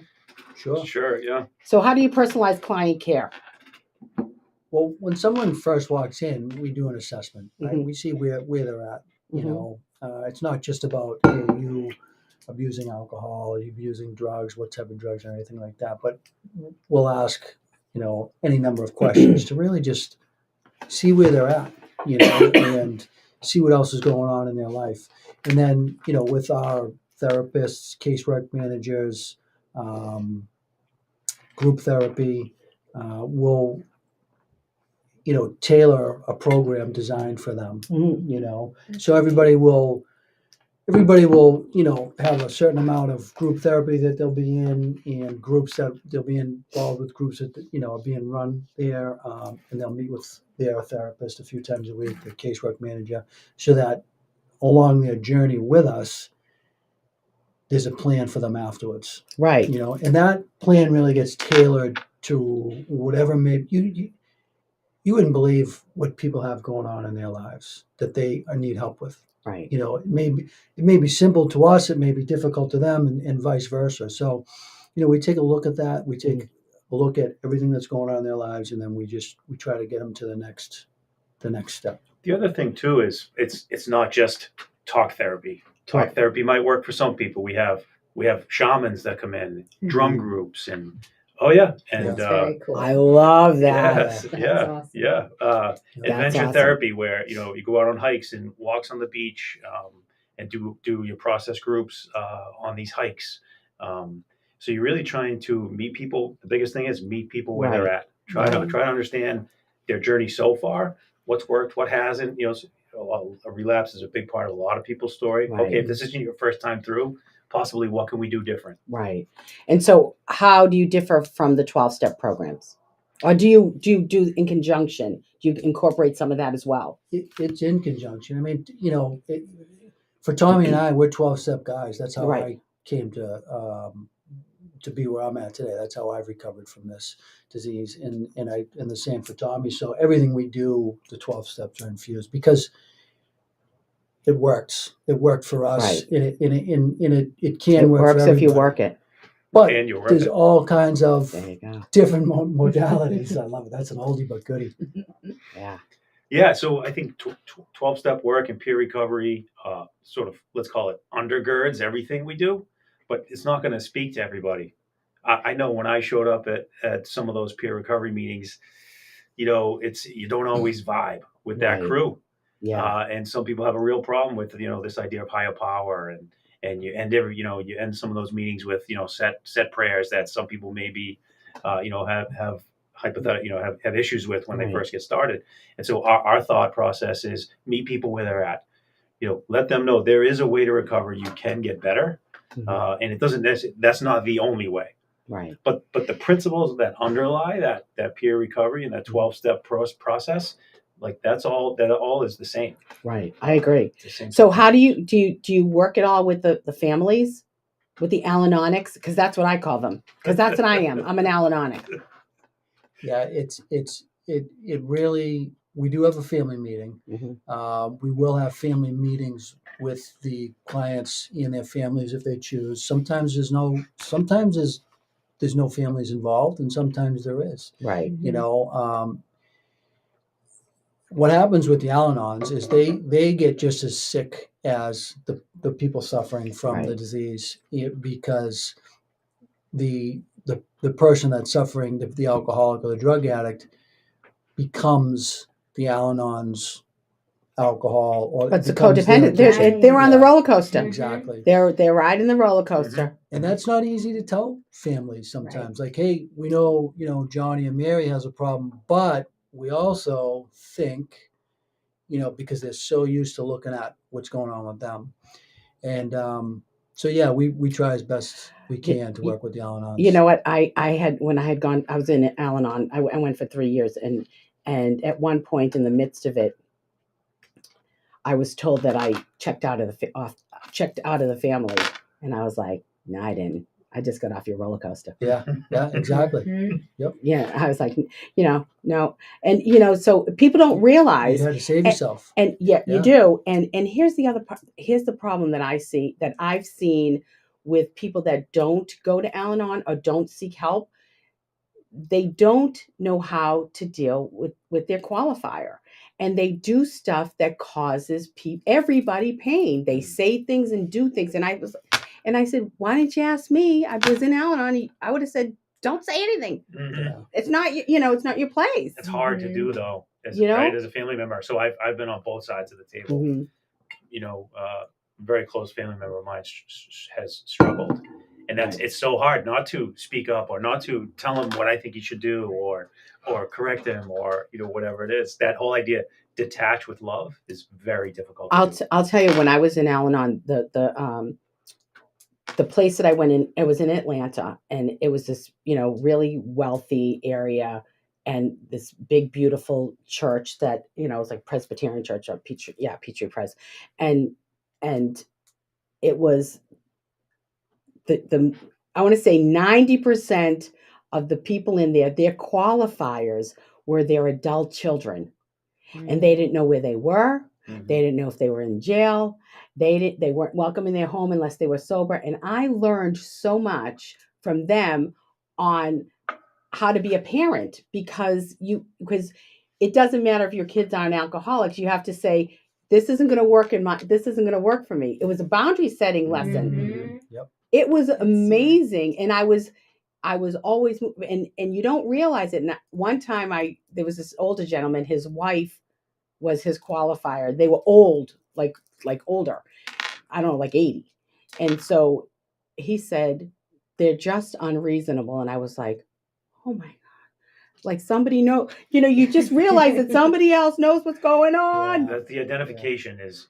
sure. Sure. Yeah. So how do you personalize client care? Well, when someone first walks in, we do an assessment, right? Mhm. We see where they're at. It's not just about, hey, you abusing alcohol, are you abusing drugs, what type of drugs, or anything like that. But we'll ask, any number of questions to really just see where they're at, and see what else is going on in their life. And then, with our therapists, casework managers, group therapy, we'll tailor a program designed for them. So everybody will have a certain amount of group therapy that they'll be in, and groups that they'll be involved with, groups that are being run there, and they'll meet with their therapist a few times a week, the casework manager, so that along their journey with us, there's a plan for them afterwards. Right. And that plan really gets tailored to whatever you wouldn't believe what people have going on in their lives that they need help with. Right. It may be simple to us, it may be difficult to them, and vice versa. So, we take a look at that. We take a look at everything that's going on in their lives, and then we try to get them to the next step. The other thing too is it's not just talk therapy. Talk therapy might work for some people. We have shamans that come in, drum groups, and That's very cool. I love that. Yes, That's yeah, awesome. yeah. Adventure awesome. therapy, where you go out on hikes and walks on the beach, and do your process groups on these hikes. So you're really trying to meet people. The biggest thing is meet people where they're Right. at. Try to understand their journey so far, what's worked, what hasn't. A relapse is a big part of a lot of people's story. Right. Okay, if this isn't your first time through, possibly what can we do different? Right. And so how do you differ from the 12-step programs? Or do you do in conjunction? Do you incorporate some of that as well? It's in conjunction. I mean, for Tommy and I, we're 12-step guys. That's how Right. I came to be where I'm at today. That's how I've recovered from this disease, and the same for Tommy. So everything we do, the 12 steps are infused because it works. It worked for us, Right. and it can It work works for if you everybody. work it. But And you work there's it. all kinds of There you go. different modalities. I love it. That's an oldie but goodie. Yeah. Yeah, so I think 12-step work and peer recovery sort of, let's call it, undergirds everything we do, but it's not going to speak to everybody. I know when I showed up at some of those peer recovery meetings, you don't always vibe with that Right. crew. Yeah. And some people have a real problem with, this idea of higher power, and you end some of those meetings with, set prayers that some people maybe, have hypothetical, have issues with when they Right. first get started. And so our thought process is meet people where they're at. Let them know there is a way to recover. You can get better, Mhm. and it doesn't. That's not the only way. Right. But the principles that underlie that peer recovery and that 12-step process, like that all is the same. Right. I agree. It's the same. So how do you work it all with the families, with the Al-Anonics? Because that's what I call them. Because that's what I am. I'm an Al-Anonic. Yeah, it really. We do have a family meeting. Mhm. We will have family meetings with the clients and their families if they choose. Sometimes there's no families involved, and sometimes there is. Right. What happens with the Al-Anons is they get just as sick as the people suffering from the Right. disease because the person that's suffering, the alcoholic or the drug addict, becomes the Al-Anon's alcohol, or But it's a becomes codependent. Right. They're on the Yeah, roller coaster. exactly. They're riding the roller coaster. And that's not easy to tell families sometimes. Like, hey, we know, Johnny and Mary has a problem, but we also think, because they're so used to looking at what's going on with them. And so, yeah, we try as best we can to work with the Al-Anons. You know what? I was in Al-Anon. I went for 3 years, and at one point in the midst of it, I was told that I checked out of the family, and I was like, no, I didn't. I just got off your roller coaster. Yeah, exactly. Yep. Yeah, I was like, no, and so people don't realize you had to save yourself. and yeah, you do. And here's the other part. Here's the problem that I've seen with people that don't go to Al-Anon or don't seek help. They don't know how to deal with their qualifier, and they do stuff that causes everybody pain. They say things and do things, and I said, why didn't you ask me? I was in Al-Anon. I would have said, don't say anything. Mm-hmm. It's not it's not your place. It's hard to do though, as a family member. So I've been on both sides of the table. Mm-hmm. A very close family member of mine has struggled, and it's so hard not to speak up or not to tell him what I think he should do or correct him or whatever it is. That whole idea, detach with love, is very difficult. I'll tell you, when I was in Al-Anon, the place that I went in, it was in Atlanta, and it was this really wealthy area, and this big beautiful church that it was like Presbyterian church or Peachtree Pres, and it was the I want to say 90% of the people in there, their qualifiers were their adult children, and they didn't know where they were. They didn't know if they were in jail. They weren't welcome in their home unless they were sober. And I learned so much from them on how to be a parent, because it doesn't matter if your kids aren't alcoholics. You have to say, this isn't going to work this isn't going to work for me. It was a boundary setting lesson. Mm-hmm. Yep. It was amazing. And I was always, and you don't realize it. And one time there was this older gentleman, his wife was his qualifier. They were old, like older. I don't know, like 80. And so he said, they're just unreasonable. And I was like, oh my God. Like somebody you just realize that somebody else knows what's going on. The identification is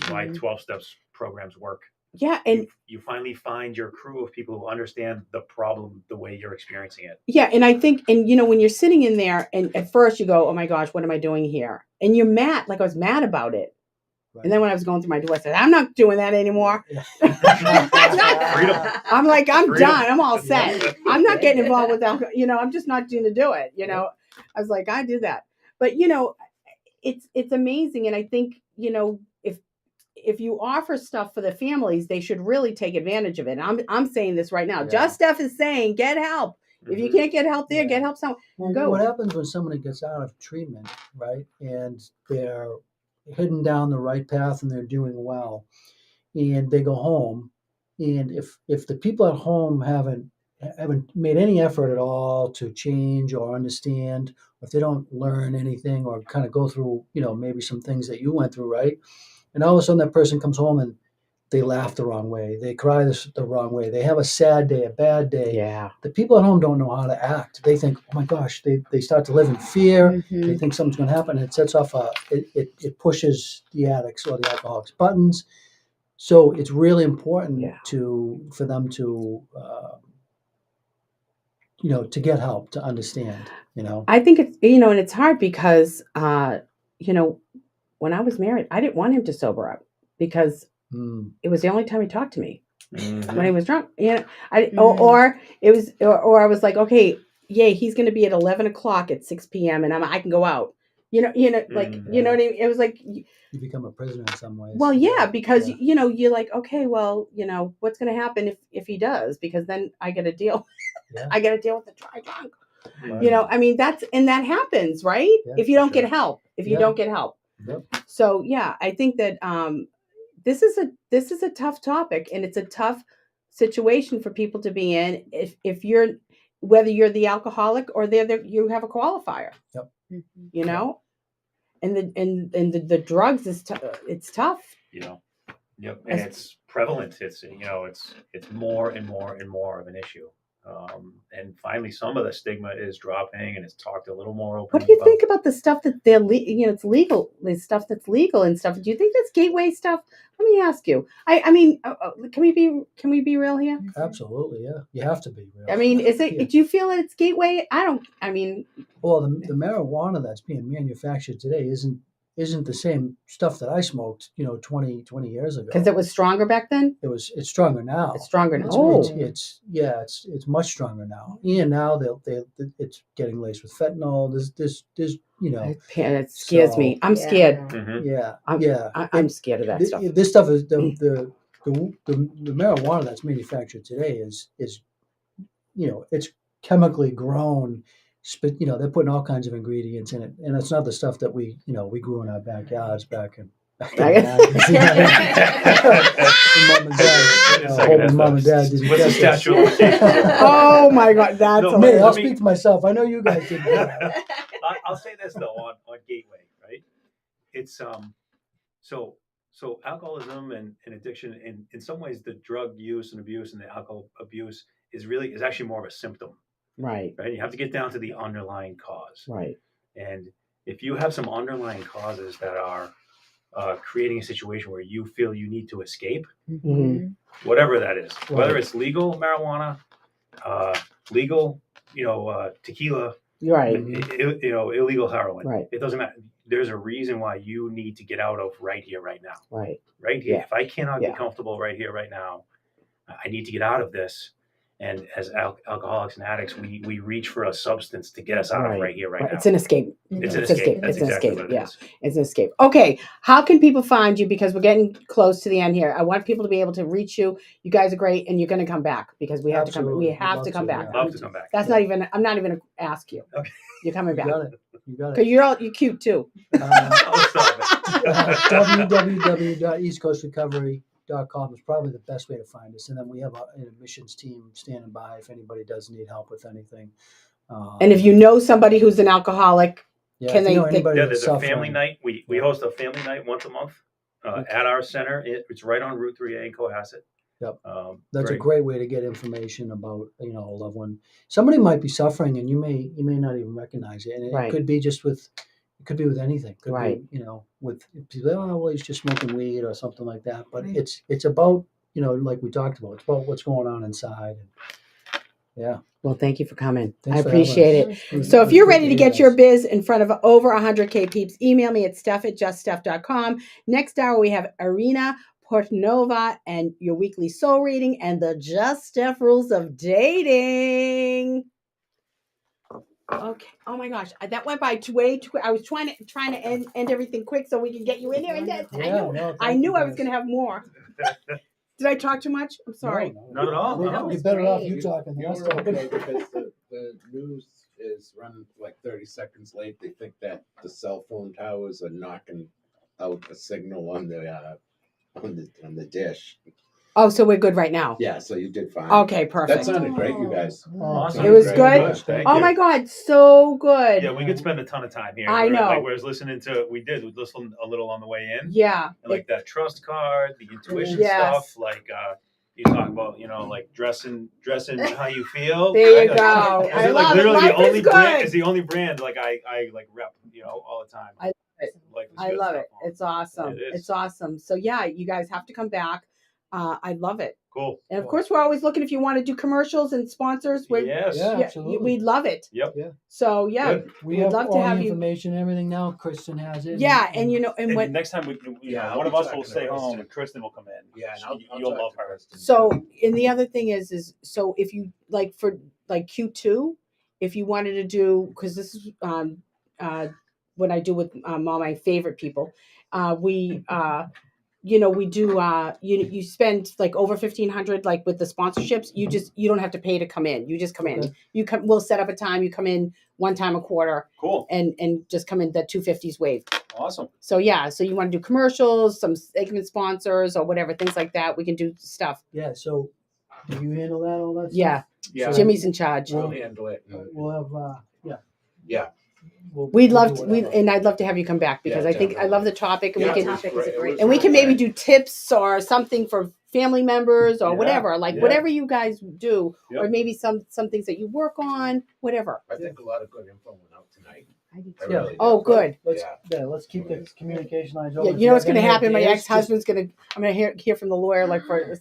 why 12 steps programs work. Yeah, and you finally find your crew of people who understand the problem the way you're experiencing it. Yeah, and I think, and when you're sitting in there, and at first you go, "Oh my gosh, what am I doing here?" And you're mad, like I was mad about it. Right. And then when I was going through my divorce, I said, "I'm not doing that anymore." I'm like, I'm done. I'm all set. I'm not getting involved with alcohol. I'm just not going to do it. I was like, I do that, but it's amazing, and I think if you offer stuff for the families, they should really take advantage of it. And I'm saying this right now. Yeah. Just Steph is saying, get help. If you can't get help there, get help somewhere. Well, go. What happens when somebody gets out of treatment, right, and they're heading down the right path and they're doing well, and they go home, and if the people at home haven't made any effort at all to change or understand, or if they don't learn anything or kind of go through, maybe some things that you went through, right? And all of a sudden that person comes home and they laugh the wrong way. They cry the wrong way. They have a sad day, a bad day. Yeah. The people at home don't know how to act. They think, oh my gosh, they start to live in fear. Mm-hmm. They think something's going to happen. It sets off it pushes the addicts or the alcoholics buttons. So it's really important for them to, to get help, to understand, I think it's, and it's hard because, when I was married, I didn't want him to sober up because it was the only time he talked to me when he was drunk. Or I was like, okay, he's going to be at 11 o'clock at 6 p.m. and I can go out. You know what I mean? It was like you become a prisoner in some ways. Well, because you're like, okay, well, what's going to happen if he does? Because then I get to deal. I got to deal with the dry drunk. Right. I mean, that happens, right? Yeah, if you don't get help, don't get help. Yep. So I think that this is a tough topic, and it's a tough situation for people to be in. If you're, whether you're the alcoholic or you have a qualifier. Yep. And the drugs it's tough. Yep. And it's prevalent. It's it's more and more and more of an issue. And finally, some of the stigma is dropping, and it's talked a little more openly. What do you think about the stuff that it's legal? The stuff that's legal and stuff. Do you think that's gateway stuff? Let me ask you. I mean, can we be real here? Absolutely, yeah. You have to be real. I mean, is it? Do you feel that it's gateway? I don't. I mean, well, the marijuana that's being manufactured today isn't the same stuff that I smoked, 20 years ago. Because it was stronger back then? It's stronger now. It's stronger now. It's much stronger now. And now it's getting laced with fentanyl. There's it scares me. I'm scared. Mm-hmm. I'm scared of that stuff. This stuff is the marijuana that's manufactured today is it's chemically grown. They're putting all kinds of ingredients in it, and it's not the stuff that we grew in our backyards back in the 90s. Mom and dad didn't What's the statute of limitations? Oh my God, that's hilarious. I'll speak to myself. I know you guys didn't do that. I'll say this though on Gateway, right? It's so alcoholism and addiction, in some ways, the drug use and abuse and the alcohol abuse is actually more of a symptom. Right. You have to get down to the underlying cause. Right. And if you have some underlying causes that are creating a situation where you feel you need to escape, whatever that is, whether it's legal marijuana, legal, tequila, right, illegal heroin, right. It doesn't matter. There's a reason why you need to get out of right here, right now. Right here. Yeah. If I cannot be comfortable right here, right now, I need to get out of this. And as alcoholics and addicts, we reach for a substance to get us out of right here, right now. It's an escape. It's an escape. That's it's exactly an escape. what it is. It's an escape. Okay, how can people find you? Because we're getting close to the end here. I want people to be able to reach you. You guys are great, and you're going to come back because we have to come. We have to come back. Love to come back. That's not even. I'm not even going to ask you. Okay. You're coming back. You got it. Because you're cute too. www.eastcoastrecovery.com is probably the best way to find us, and then we have an admissions team standing by if anybody does need help with anything. And if you know somebody who's an alcoholic, can they? There's a family night. We host a family night once a month at our center. It's right on Route 3A in Cohasset. Yep. That's a great. great way to get information about, you know, a loved one. Somebody might be suffering and you may not even recognize it. And it Right. could be just with, it could be with anything. Could Right. be, you know, with people, oh, well, he's just smoking weed or something like that. But Right. it's about, you know, like we talked about, it's about what's going on inside. And, yeah. Well, thank you for coming. Thanks I for having appreciate us. it. That was great. So if It's you're good ready to to hear get your guys. biz in front of over 100K peeps, email me at steph@juststeph.com. Next hour, we have Irina Portnova and your weekly soul reading and the Just Steph rules of dating. Okay. Oh my gosh, that went by way too quick. I was trying to end everything quick so we can get you in there. And I knew I was going to have more. Did I talk too much? I'm sorry. Not at all. That No. was You're better off great. you talking than us You're talking. okay because the news is running like 30 seconds late. They think that the cell phone towers are knocking out a signal on the dish. Oh, so we're good right now. Yeah, so you did fine. Okay, That perfect. sounded great, you guys. Awesome. It was Great. good? Thank Oh you. my God, so good. Yeah, we could spend a ton of time here. I know. Like, we was listening to, we listened a little on the way in. Yeah. And like that trust card, the intuition Yes. stuff, like you talk about, you know, like dressing how you feel. There you right? go. Like, I is it like love it. literally Life the only is brand? good. Is the only brand like I like rep, you know, all the time. I love it. Like, I love it. It's awesome. It is. It's awesome. So yeah, you guys have to come back. I love it. Cool. And of course, we're always looking if you want to do commercials and sponsors. Yes. Yeah. Yeah, Absolutely. we'd love it. Yep. Yeah. So yeah, Good. We we'd have love to all have the you. information and everything now. Kristen has it. Yeah, and you know, and And when next time Yeah, one I'll of be us talking will to stay home Kristen. and Kristen will come in. Yeah, and I'll You'll talk love to her. Kristen. so, and the other thing is so if you like for like Q2, if you wanted to do, because this is what I do with all my favorite people, we you know, we do you spend like over 1,500 like with the sponsorships. You don't have to pay to come in. You just come in. Okay. We'll set up a time. You come in one time a quarter Cool. and just come in. That 250s wave. Awesome. So yeah, so you want to do commercials, some segment sponsors or whatever, things like that. We can do stuff. Yeah. So, do you handle all that stuff? Yeah, Yeah, Jimmy's in charge. we'll handle it. We'll have. Yeah. We'd we'll love do to, whatever. and I'd love to have you come back because Yeah, I think I love the topic, and Yeah, we it can was Topic is a great. It great was and we can really maybe great. do tips or something for family members or Yeah, whatever, like yeah. whatever you guys do, Yep. or maybe some things that you work on, whatever. I think a lot of good info went out tonight. I do I too. really do. Oh, good. Let's keep the communication lines Yeah, open. you know what's If going to you have happen? My any ideas, ex-husband's I'm going to hear from the lawyer like for.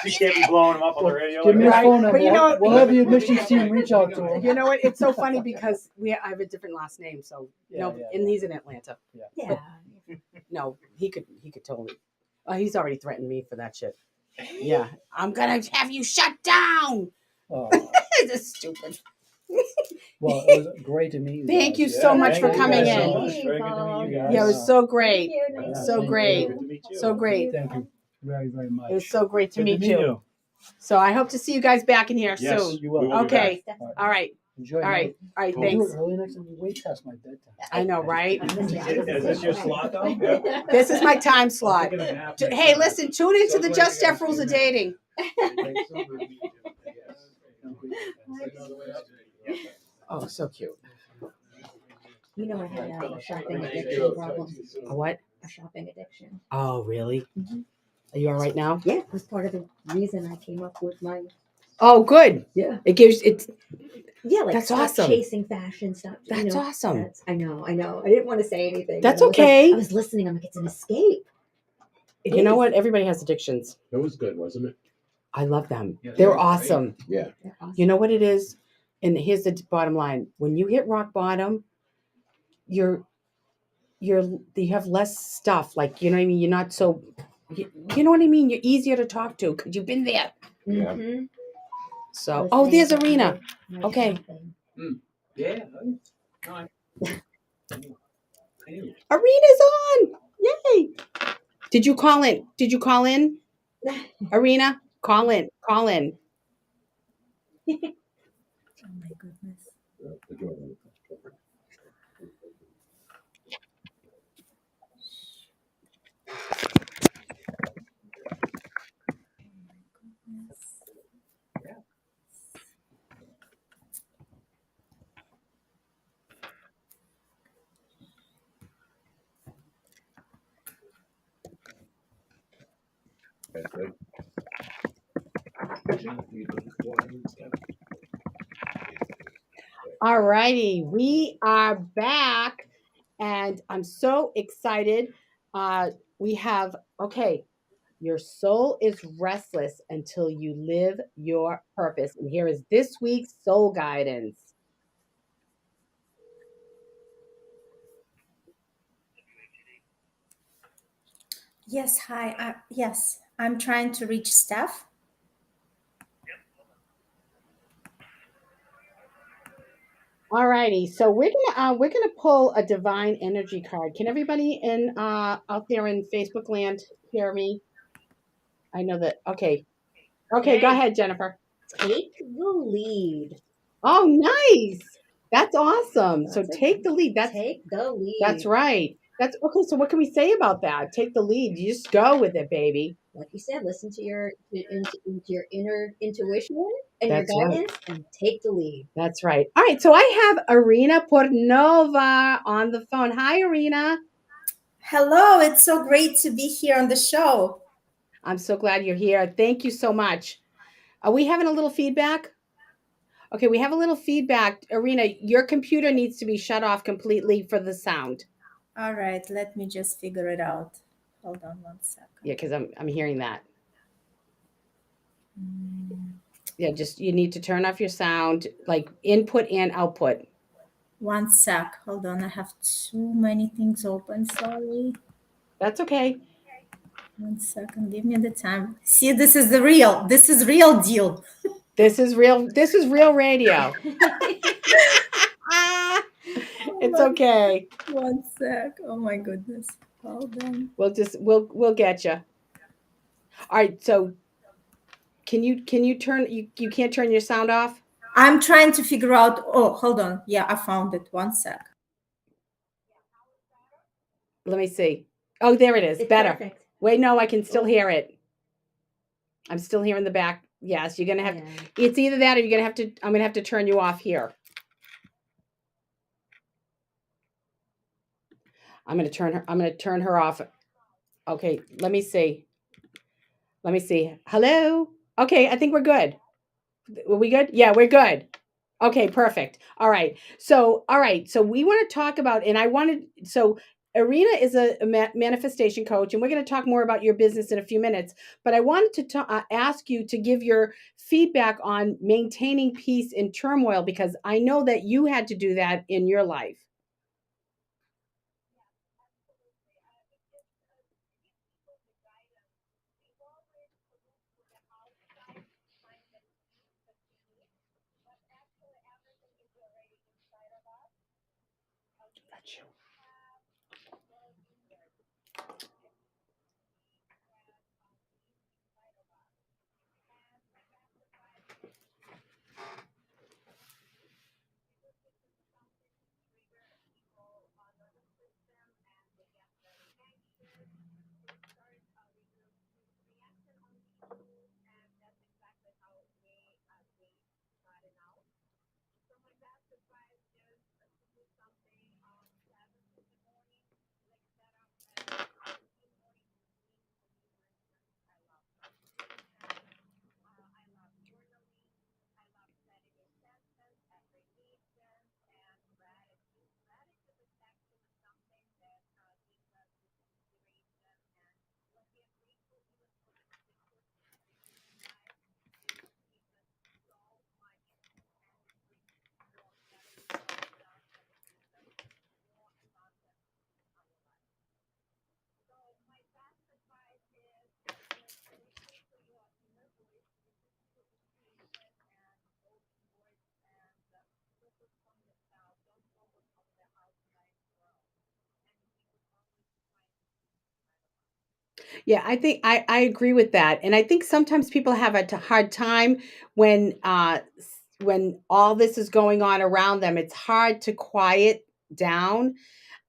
You can't be blowing them up on the radio. Give me like his that. phone number. But you know- we'll have the admissions team reach out to him. You know what? It's so funny because I have a different last name, so Yeah, and he's in Atlanta. Yeah. No, he could totally. He's already threatened me for that shit. Yeah, I'm gonna have you shut down. Oh, This is stupid. well, it was great to meet you. Thank guys. you so much thank for you coming guys so in. much. Very good to meet you guys. Yeah, it was so great. Thank you. So Thank great. you. Good to meet you. So great. Thank you very, very much. It was so great to Good meet you. So I hope to see you guys back in here Yes, soon. You will. we will be Okay. back. All right. Enjoy. All right. All right. Cool. We'll do Thanks. it early next time. Wait past my bedtime. I know, right? Is this your slot though? Yeah. This is my time slot. Taking a nap Hey, next time. listen, tune into the Just Steph Rules of Dating. Oh, so cute. You know I had a shopping addiction problem. A what? A shopping addiction. Oh, really? Mhm. Are you all right now? Yeah, it was part of the reason I came up with my Oh, good. yeah. It gives it. Yeah, like That's stop awesome. chasing fashion, stop. That's awesome. I know. I didn't want to say anything. That's I was like- okay. I was listening. I'm like, it's an escape. You know what? Everybody has addictions. It was good, wasn't it? I love them. Yeah, They're they're great. awesome. Yeah. They're awesome. You know what it is? And here's the bottom line. When you hit rock bottom, you have less stuff. Like, you know what I mean? You're not so, you know what I mean? You're easier to talk to because you've been there. Yeah. Mhm. So, Listening oh, there's to Irina. my Okay. shopping. Yeah. Arena's on. Yay. Did you call in? Irina, call in. Oh my goodness. That's good. All righty, we are back, and I'm so excited. We have, okay, your soul is restless until you live your purpose. And here is this week's soul guidance. Yes, hi. Yes, I'm trying to reach Steph. All righty, so we're gonna pull a divine energy card. Can everybody in out there in Facebook land hear me? I know that. Okay, go ahead, Jennifer. Take the lead. Oh, nice. That's awesome. So That's take the lead. Take the lead. That's right. That's okay. So what can we say about that? Take the lead. You just go with it, baby. Like you said, listen to your inner intuition and That's your right. guidance, and take the lead. That's right. All right. So I have Irina Portnova on the phone. Hi, Irina. Hello, it's so great to be here on the show. I'm so glad you're here. Thank you so much. Are we having a little feedback? Okay, we have a little feedback. Irina, your computer needs to be shut off completely for the sound. All right, let me just figure it out. Hold on 1 second. Yeah, because I'm hearing that. Yeah, just you need to turn off your sound, like input and output. 1 sec. Hold on, I have too many things open. Sorry. That's okay. 1 second. Give me the time. See, this is real deal. This is real radio. It's okay. 1 sec. Oh my goodness. Hold on. We'll get you. All right, so can you turn you can't turn your sound off? I'm trying to figure out. Oh, hold on. Yeah, I found it. 1 sec. Let me see. Oh, there it is. It's better. Perfect. Wait, no, I can still hear it. I'm still hearing the back. Yes, you're gonna have. Yeah. It's either that or you're gonna have to. I'm gonna have to turn you off here. I'm gonna turn her off. Okay, let me see. Hello. Okay, I think we're good. Are we good? Yeah, we're good. Okay, perfect. All right. So we want to talk about, Irina is a manifestation coach, and we're going to talk more about your business in a few minutes. But I wanted to ask you to give your feedback on maintaining peace in turmoil, because I know that you had to do that in your life. Yeah, I think I agree with that. And I think sometimes people have a hard time when all this is going on around them. It's hard to quiet down.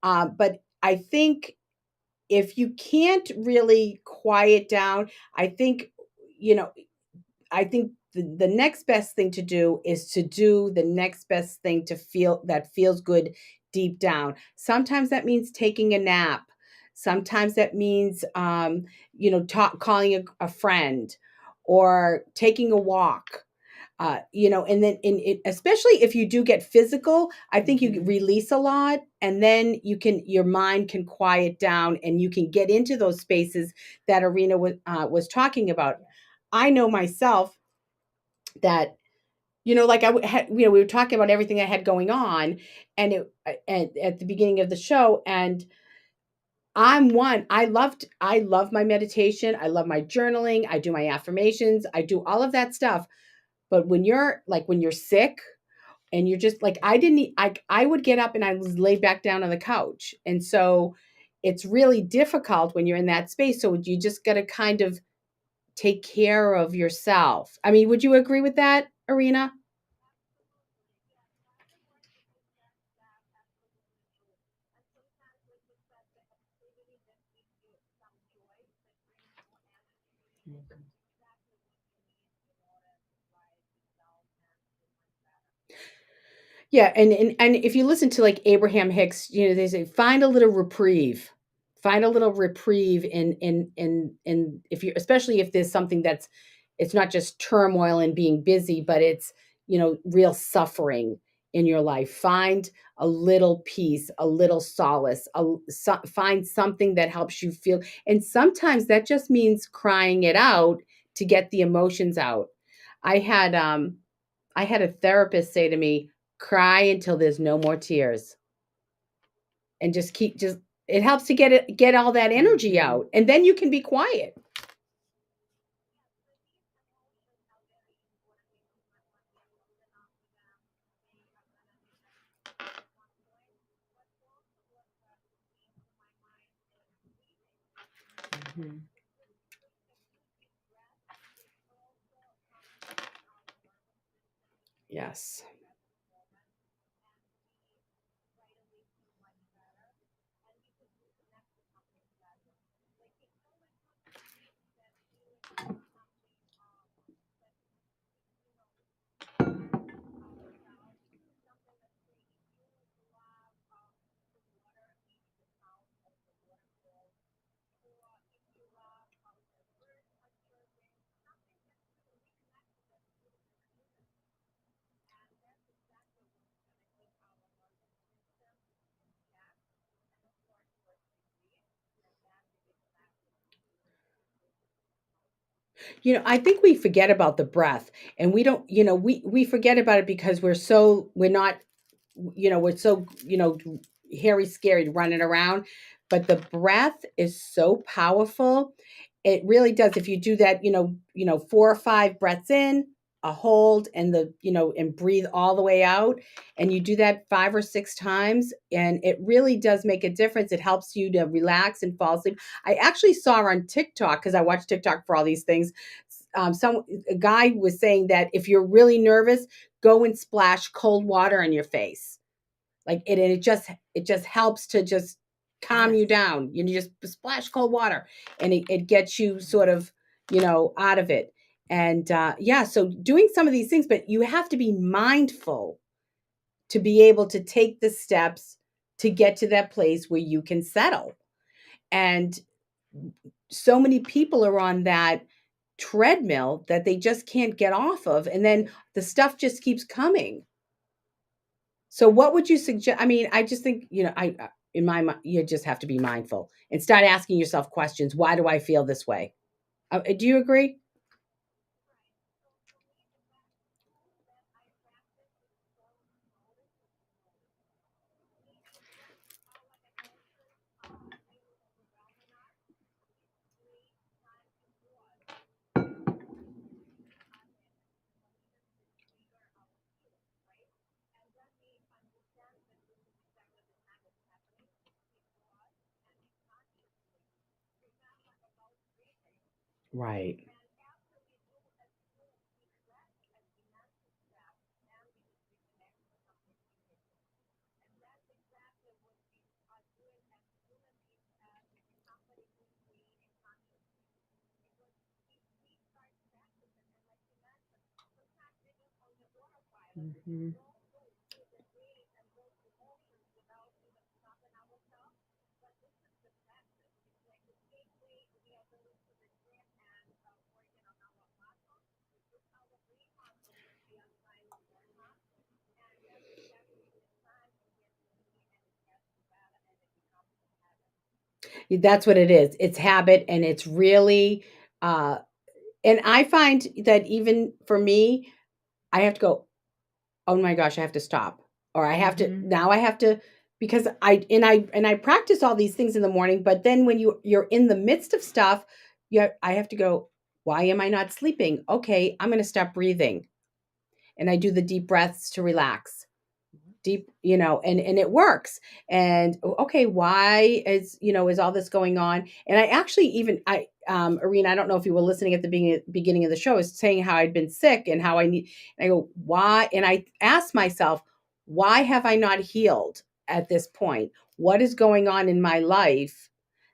But I think if you can't really quiet down, I think, I think the next best thing to do is to do the next best thing to feel that feels good deep down. Sometimes that means taking a nap. Sometimes that means, calling a friend, or taking a walk. And then especially if you do get physical, I think you release a lot, and then your mind can quiet down, and you can get into those spaces that Irina was talking about. I know myself that, like we were talking about everything I had going on, and at the beginning of the show, and I love my meditation. I love my journaling. I do my affirmations. I do all of that stuff. But when you're sick and you're just like, I would get up and I was laid back down on the couch. And so it's really difficult when you're in that space. So you just got to kind of take care of yourself. I mean, would you agree with that, Irina? Yeah, and if you listen to like Abraham Hicks, they say find a little reprieve. Find a little reprieve in if you, especially if there's something it's not just turmoil and being busy, but it's, real suffering in your life. Find a little peace, a little solace, find something that helps you feel. And sometimes that just means crying it out to get the emotions out. I had a therapist say to me, cry until there's no more tears, and it helps to get all that energy out, and then you can be quiet. Mm-hmm. Yes. I think we forget about the breath, and we don't, we forget about it because we're not, we're so, hairy, scary running around. But the breath is so powerful. It really does. If you do that, 4 or 5 breaths in, a hold, and and breathe all the way out, and you do that 5 or 6 times, and it really does make a difference. It helps you to relax and fall asleep. I actually saw on TikTok, because I watch TikTok for all these things. A guy was saying that if you're really nervous, go and splash cold water on your face, like it, and it just helps to just calm you down. You just splash cold water, and it gets you sort of, out of it. And so doing some of these things, but you have to be mindful to be able to take the steps to get to that place where you can settle. And so many people are on that treadmill that they just can't get off of, and then the stuff just keeps coming. So what would you suggest? I mean, I just think, in my mind, you just have to be mindful and start asking yourself questions. Why do I feel this way? Do you agree? Right. Mm-hmm. That's what it is. It's habit, and it's really, and I find that even for me, I have to go, oh my gosh, I have to stop. Or I have to, now I have to, because I practice all these things in the morning, but then when you're in the midst of stuff, I have to go, why am I not sleeping? Okay, I'm going to stop breathing. And I do the deep breaths to relax. Deep, and it works. And okay, why is all this going on? And I actually Irina, I don't know if you were listening at the beginning of the show, is saying how I'd been sick and how and I go, why? And I asked myself, why have I not healed at this point? What is going on in my life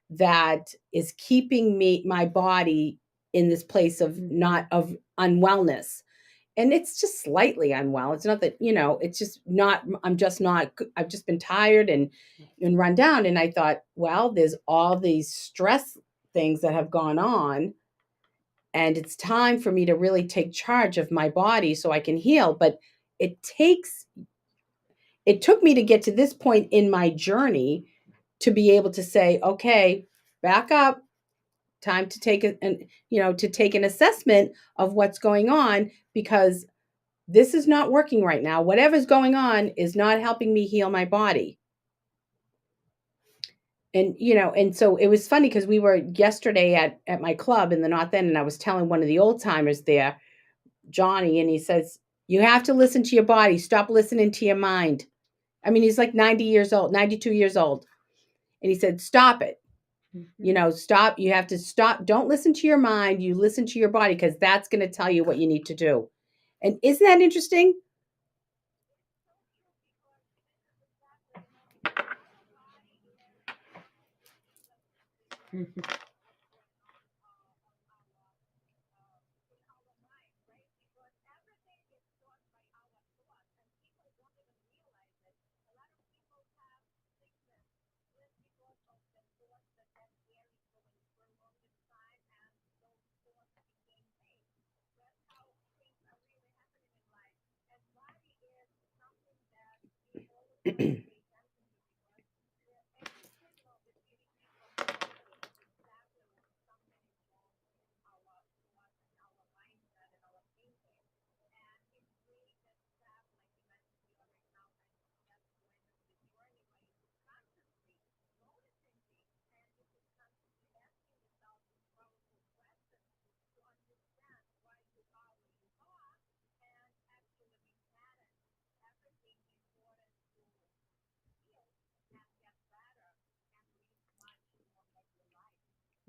that is keeping my body in this place of not of unwellness? And it's just slightly unwell. It's not that, it's just not, I've just been tired and run down. And I thought, well, there's all these stress things that have gone on, and it's time for me to really take charge of my body so I can heal. But it took me to get to this point in my journey to be able to say, okay, back up, time to take an assessment of what's going on, because this is not working right now. Whatever's going on is not helping me heal my body. And so it was funny because we were yesterday at my club in the North End, and I was telling one of the old timers there, Johnny, and he says, you have to listen to your body. Stop listening to your mind. I mean, he's like 90 years old, 92 years old. And he said, stop it. Stop. You have to stop. Don't listen to your mind. You listen to your body, because that's going to tell you what you need to do. And isn't that interesting?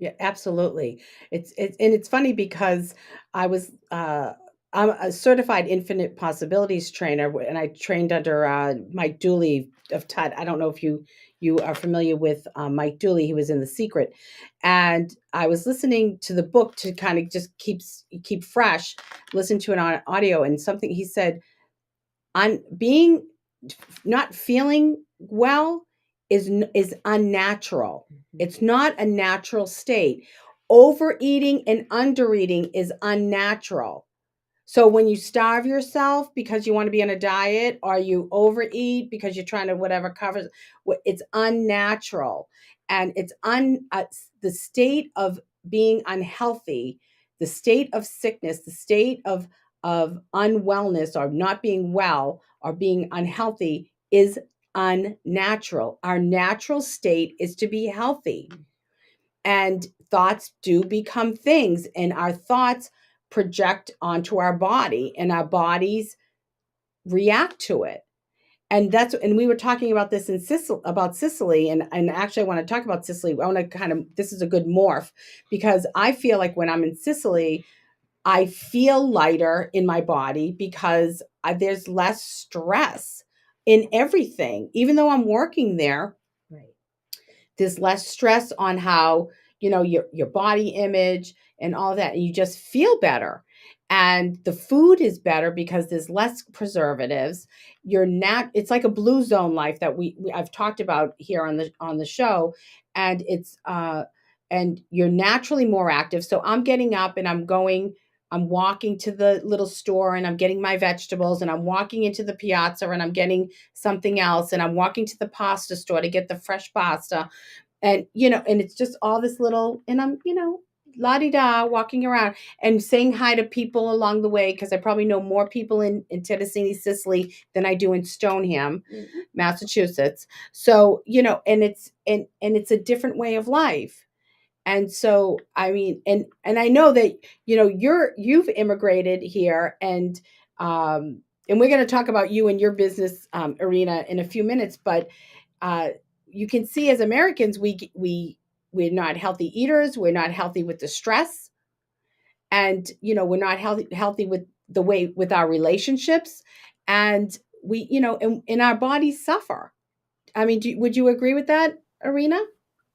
Yeah, absolutely. It's funny because I'm a certified infinite possibilities trainer, and I trained under Mike Dooley of TUD. I don't know if you are familiar with Mike Dooley. He was in The Secret, and I was listening to the book to kind of just keep fresh. Listen to an audio, and something he said on being not feeling well is unnatural. It's not a natural state. Overeating and undereating is unnatural. So when you starve yourself because you want to be on a diet, or you overeat because you're trying to whatever covers, it's unnatural. And it's the state of being unhealthy, the state of sickness, the state of unwellness, or not being well, or being unhealthy, is unnatural. Our natural state is to be healthy. And thoughts do become things, and our thoughts project onto our body, and our bodies react to it. And we were talking about this in Sicily, and actually I want to talk about Sicily. I want to this is a good morph, because I feel like when I'm in Sicily, I feel lighter in my body because there's less stress in everything. Even though I'm working there, Right. there's less stress on how, your body image and all that. And you just feel better. And the food is better because there's less preservatives. It's like a blue zone life that I've talked about here on the show. And and you're naturally more active. So I'm getting up and I'm walking to the little store, and I'm getting my vegetables, and I'm walking into the piazza, and I'm getting something else, and I'm walking to the pasta store to get the fresh pasta. And, and it's just all this little, and I'm, la-di-da, walking around and saying hi to people along the way, because I probably know more people in Tennessee, Sicily than I do in Stoneham, Massachusetts. So, and it's a different way of life. And so, I mean, and I know that, you've immigrated here, and we're going to talk about you and your business, Irina, in a few minutes, but you can see as Americans, we're not healthy eaters. We're not healthy with the stress, and we're not healthy with the way with our relationships, and we, and our bodies suffer. I mean, would you agree with that, Irina?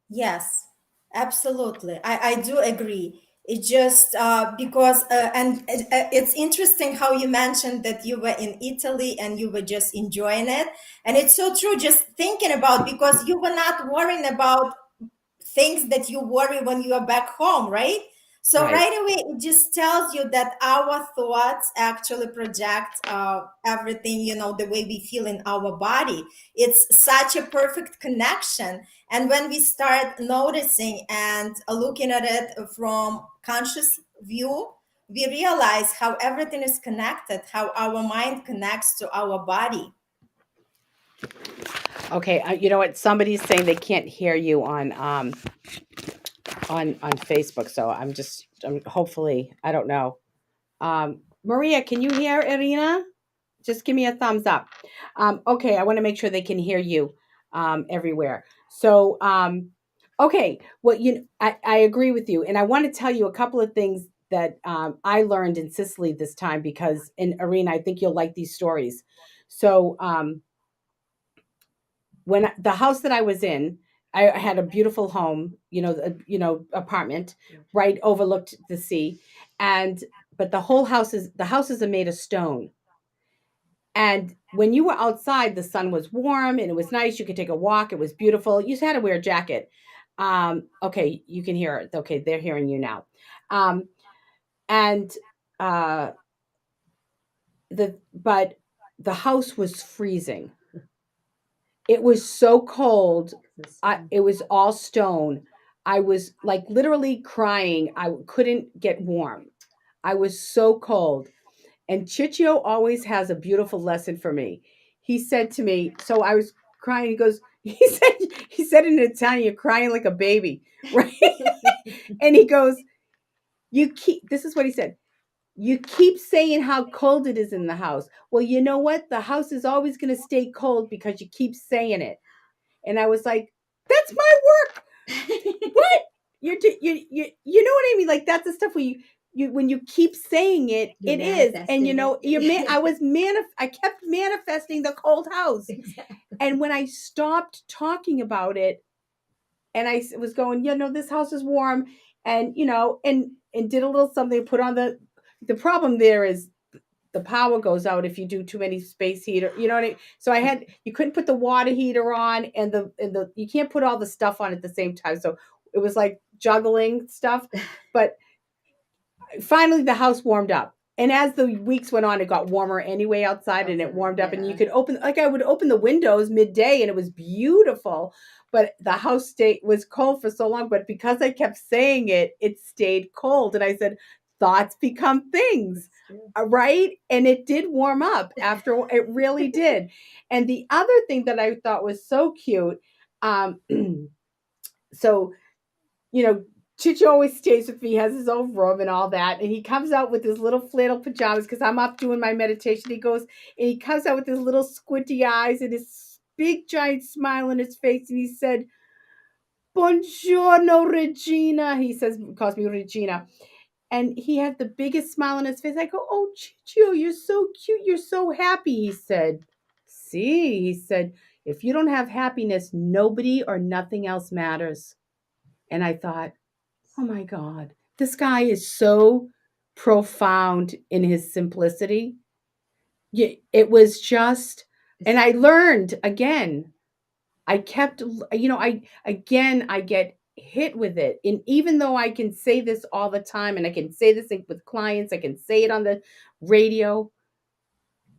Yes, absolutely. I do agree. It just because, and it's interesting how you mentioned that you were in Italy and you were just enjoying it. And it's so true, just thinking about, because you were not worrying about things that you worry when you are back home, right? So Right. right away, it just tells you that our thoughts actually project everything, the way we feel in our body. It's such a perfect connection. And when we start noticing and looking at it from conscious view, we realize how everything is connected, how our mind connects to our body. Okay, you know what? Somebody's saying they can't hear you on Facebook, so I'm hopefully, I don't know. Maria, can you hear Irina? Just give me a thumbs up. Okay, I want to make sure they can hear you everywhere. So, okay, well, I agree with you, and I want to tell you a couple of things that I learned in Sicily this time, because in Irina, I think you'll like these stories. So, when the house that I was in, I had a beautiful home, apartment, right, overlooked the sea, but the houses are made of stone. And when you were outside, the sun was warm and it was nice. You could take a walk. It was beautiful. You just had to wear a jacket. Okay, you can hear it. Okay, they're hearing you now. And but the house was freezing. It was so cold. It was all stone. I was like literally crying. I couldn't get warm. I was so cold. And Ciccio always has a beautiful lesson for me. He said to me, so I was crying. He goes, he said in Italian, "You're crying like a baby," right? And he goes, this is what he said. "You keep saying how cold it is in the house. Well, you know what? The house is always going to stay cold because you keep saying it." And I was like, "That's my work." What? You know what I mean? Like, that's the stuff where you when you keep saying it, it is. And I kept manifesting the cold house. Exactly. And when I stopped talking about it, and I was going, this house is warm, and and did a little something, put on the problem there is the power goes out if you do too many space heater, you know what I mean? So you couldn't put the water heater on, and you can't put all the stuff on at the same time. So it was like juggling stuff, but finally the house warmed up. And as the weeks went on, it got warmer anyway outside, and it warmed up, and you could I would open the windows midday, and it was beautiful, but the house was cold for so long. But because I kept saying it, it stayed cold. And I said, thoughts become things, right? And it did warm up after, it really did. And the other thing that I thought was so cute, so, Chicho always stays with me, has his own room and all that. And he comes out with his little flannel pajamas because I'm up doing my meditation. He comes out with his little squinty eyes and his big giant smile on his face. And he said, "Buongiorno, Regina." Calls me Regina. And he had the biggest smile on his face. I go, "Oh, Chicho, you're so cute. You're so happy." He said, "See," he said, "if you don't have happiness, nobody or nothing else matters." And I thought, oh my God, this guy is so profound in his simplicity. It was just, and I learned again. I kept, I get hit with it. And even though I can say this all the time, and I can say this with clients, I can say it on the radio,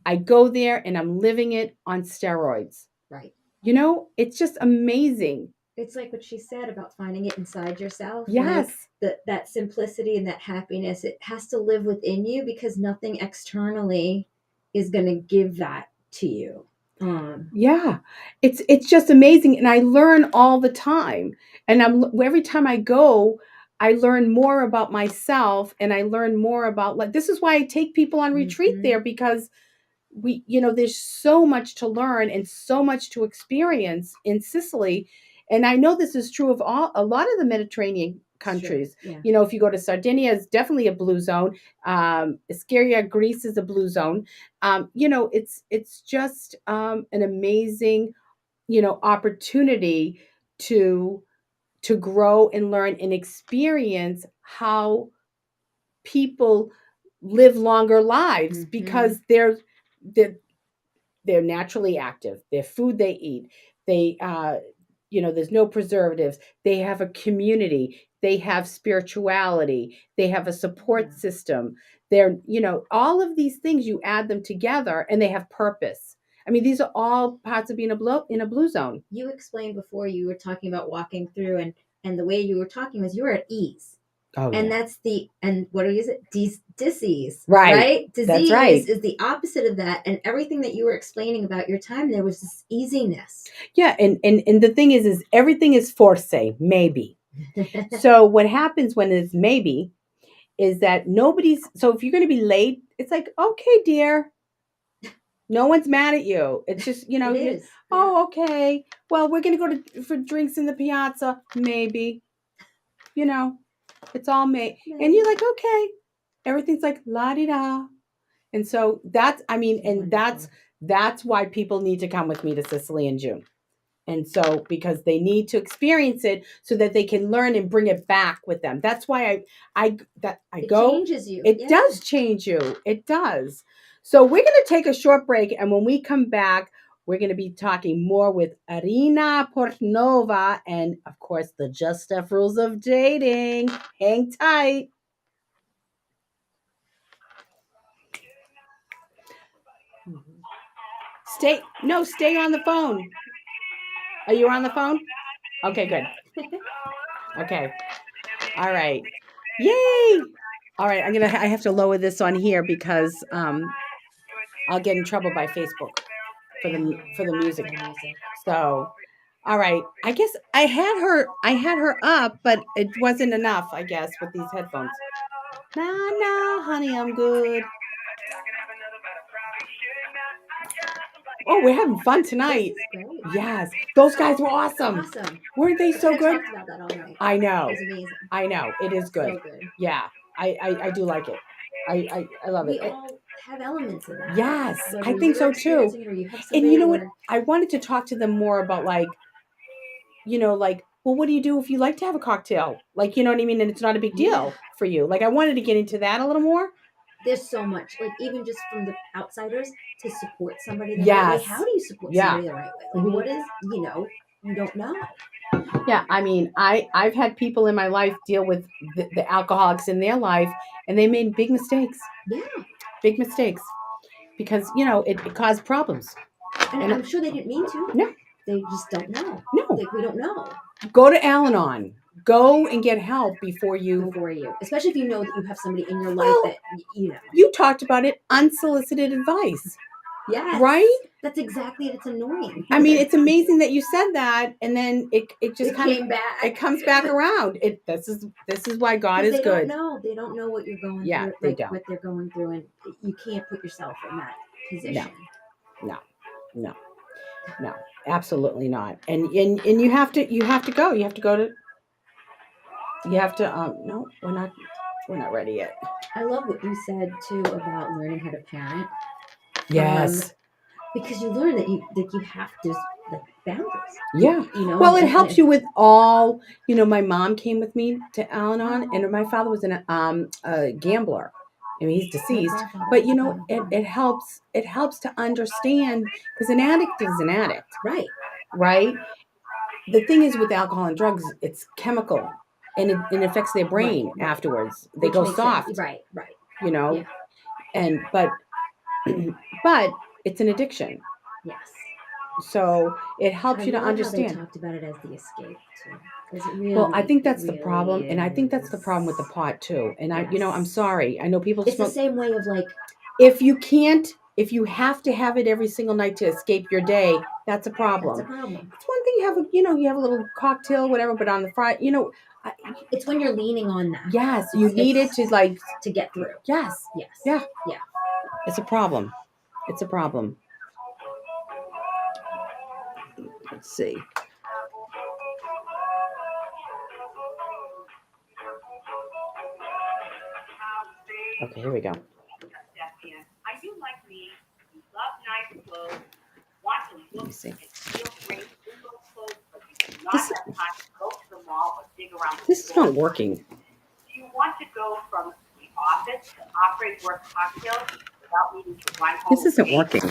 I go there and I'm living it on steroids. Right. It's just amazing. It's like what she said about finding it inside yourself. Yes. That simplicity and that happiness, it has to live within you because nothing externally is going to give that to you. Yeah, it's just amazing, and I learn all the time. And every time I go, I learn more about myself, and I learn more about, like, this is why I take people on retreat there, because there's so much to learn and so much to experience in Sicily. And I know this is true of a lot of the Mediterranean countries. Sure, yeah. If you go to Sardinia, it's definitely a blue zone. Ischia, Greece is a blue zone. It's just an amazing, opportunity to grow and learn and experience how people live longer lives, because they're naturally active. Their food they eat, they there's no preservatives. They have a community. They have spirituality. They have a support system. They're all of these things, you add them together, and they have purpose. I mean, these are all parts of being in a blue zone. You explained before, you were talking about walking through, and the way you were talking was you were at ease. Oh, and yeah. that's what is it? Disease. Right. Disease That's right. is the opposite of that. And everything that you were explaining about your time there was this easiness. Yeah, and the thing is everything is force, maybe. So what happens when it's maybe is that so if you're going to be late, it's like, okay, dear, no one's mad at you. It's just, It is. Oh, okay. Well, we're going to go for drinks in the piazza. Maybe, it's all May. And you're like, okay, everything's like la-di-da. And so that's why people need to come with me to Sicily in June. And so, because they need to experience it so that they can learn and bring it back with them. That's why I go. It changes you. It does change you. It does. So we're going to take a short break. And when we come back, we're going to be talking more with Irina Portnova and, of course, the Just Steph rules of dating. Hang tight. Stay on the phone. Are you on the phone? Okay, good. Okay. All right. Yay! All right, I have to lower this on here because I'll get in trouble by Facebook for the music. So, all right. I guess I had her up, but it wasn't enough, I guess, with these headphones. No, honey, I'm good. Oh, we're having fun tonight. Yes. Those guys were awesome. Weren't they so good? Talked about that all night. I know. It was amazing. I know. It is good. So good. Yeah. I do like it. I love it. We all have elements of that. Yes. Whether I think so too. And you know what? I wanted to talk to them more about, like, well, what do you do if you like to have a cocktail? Like, you know what I mean? And it's not a big deal for you. Like, I wanted to get into that a little more. There's so much, like, even just from the outsiders, to support somebody the right way. How do you support somebody the right way? Like, what is, you don't know. Yeah, I mean, I've had people in my life deal with the alcoholics in their life, and they made big mistakes. Yeah. Big mistakes. Because, it caused problems. And I'm sure they didn't mean to. No. They just don't know. No. Like, we don't know. Go to Al-Anon. Go and get help before you. Especially if you know that you have somebody in your life that, You talked about it, unsolicited advice. Yes. Right? That's exactly it. It's annoying. I mean, it's amazing that you said that, and then it just came back. It comes back around. This is why God is good. They don't know what you're going through. Yeah, they don't. What they're going through, and you can't put yourself in that position. No, absolutely not. And you have to go. You have to go to. You have to. No, we're not ready yet. I love what you said too about learning how to parent. Yes. Because you learn that you have to, like, boundaries. Yeah. Well, it helps you with all. My mom came with me to Al-Anon, and my father was a gambler. I mean, he's deceased, but it helps. It helps to understand, because an addict is an addict, right. The thing is, with alcohol and drugs, it's chemical, and it affects their brain afterwards. They go soft, right. And but it's an addiction. Yes. So it helps I you to love how they understand. talked about it as the escape too. 'Cause it really, Well, I think it that's the really problem, and I think that's the problem with the is. pot too. And I'm Yes. sorry. I know people It's the smoke. same way of like, If you have to have it every single night to escape your day, that's a that's a problem. problem. It's one thing you have a little cocktail, whatever, but on the Friday, I, It's when you're leaning on that. yes, you need it to like, to get through. yes, Yes. yeah, Yeah. it's a problem. It's a problem. Let's see. Okay, here we go. I do like me. You love nice clothes. Want to Let me look see. and feel great in those clothes, but you do not This have time to go to the mall or dig around the this is store. not working. Do you want to go from the office to operate work cocktails without needing to run home? This isn't late? working.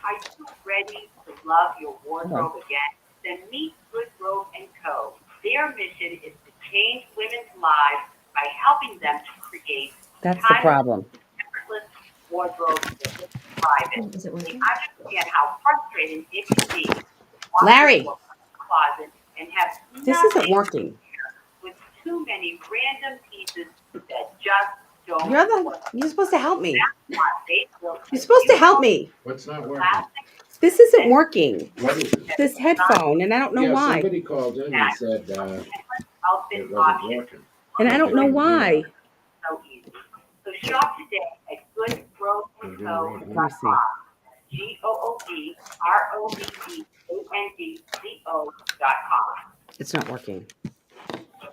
Are you ready to love your Hold wardrobe again? Then meet GoodRobe Co. Their mission is to change women's lives by helping them to create That's the problem. effortless wardrobes that look private. Is it They working? understand how frustrating it can be to walk Larry. into a closet and have This isn't nothing working. with too many random pieces that just don't work. You're supposed to help me. That's why they built You're supposed to help me. What's not working? plastic This isn't working. What is it? This headphone, and I don't know Yeah, why. somebody called in and said outfit it wasn't options. working. And I don't know why. So easy. So shop today at GoodRobeCo.com. Let me see. GoodRobeCandco.com. It's not working.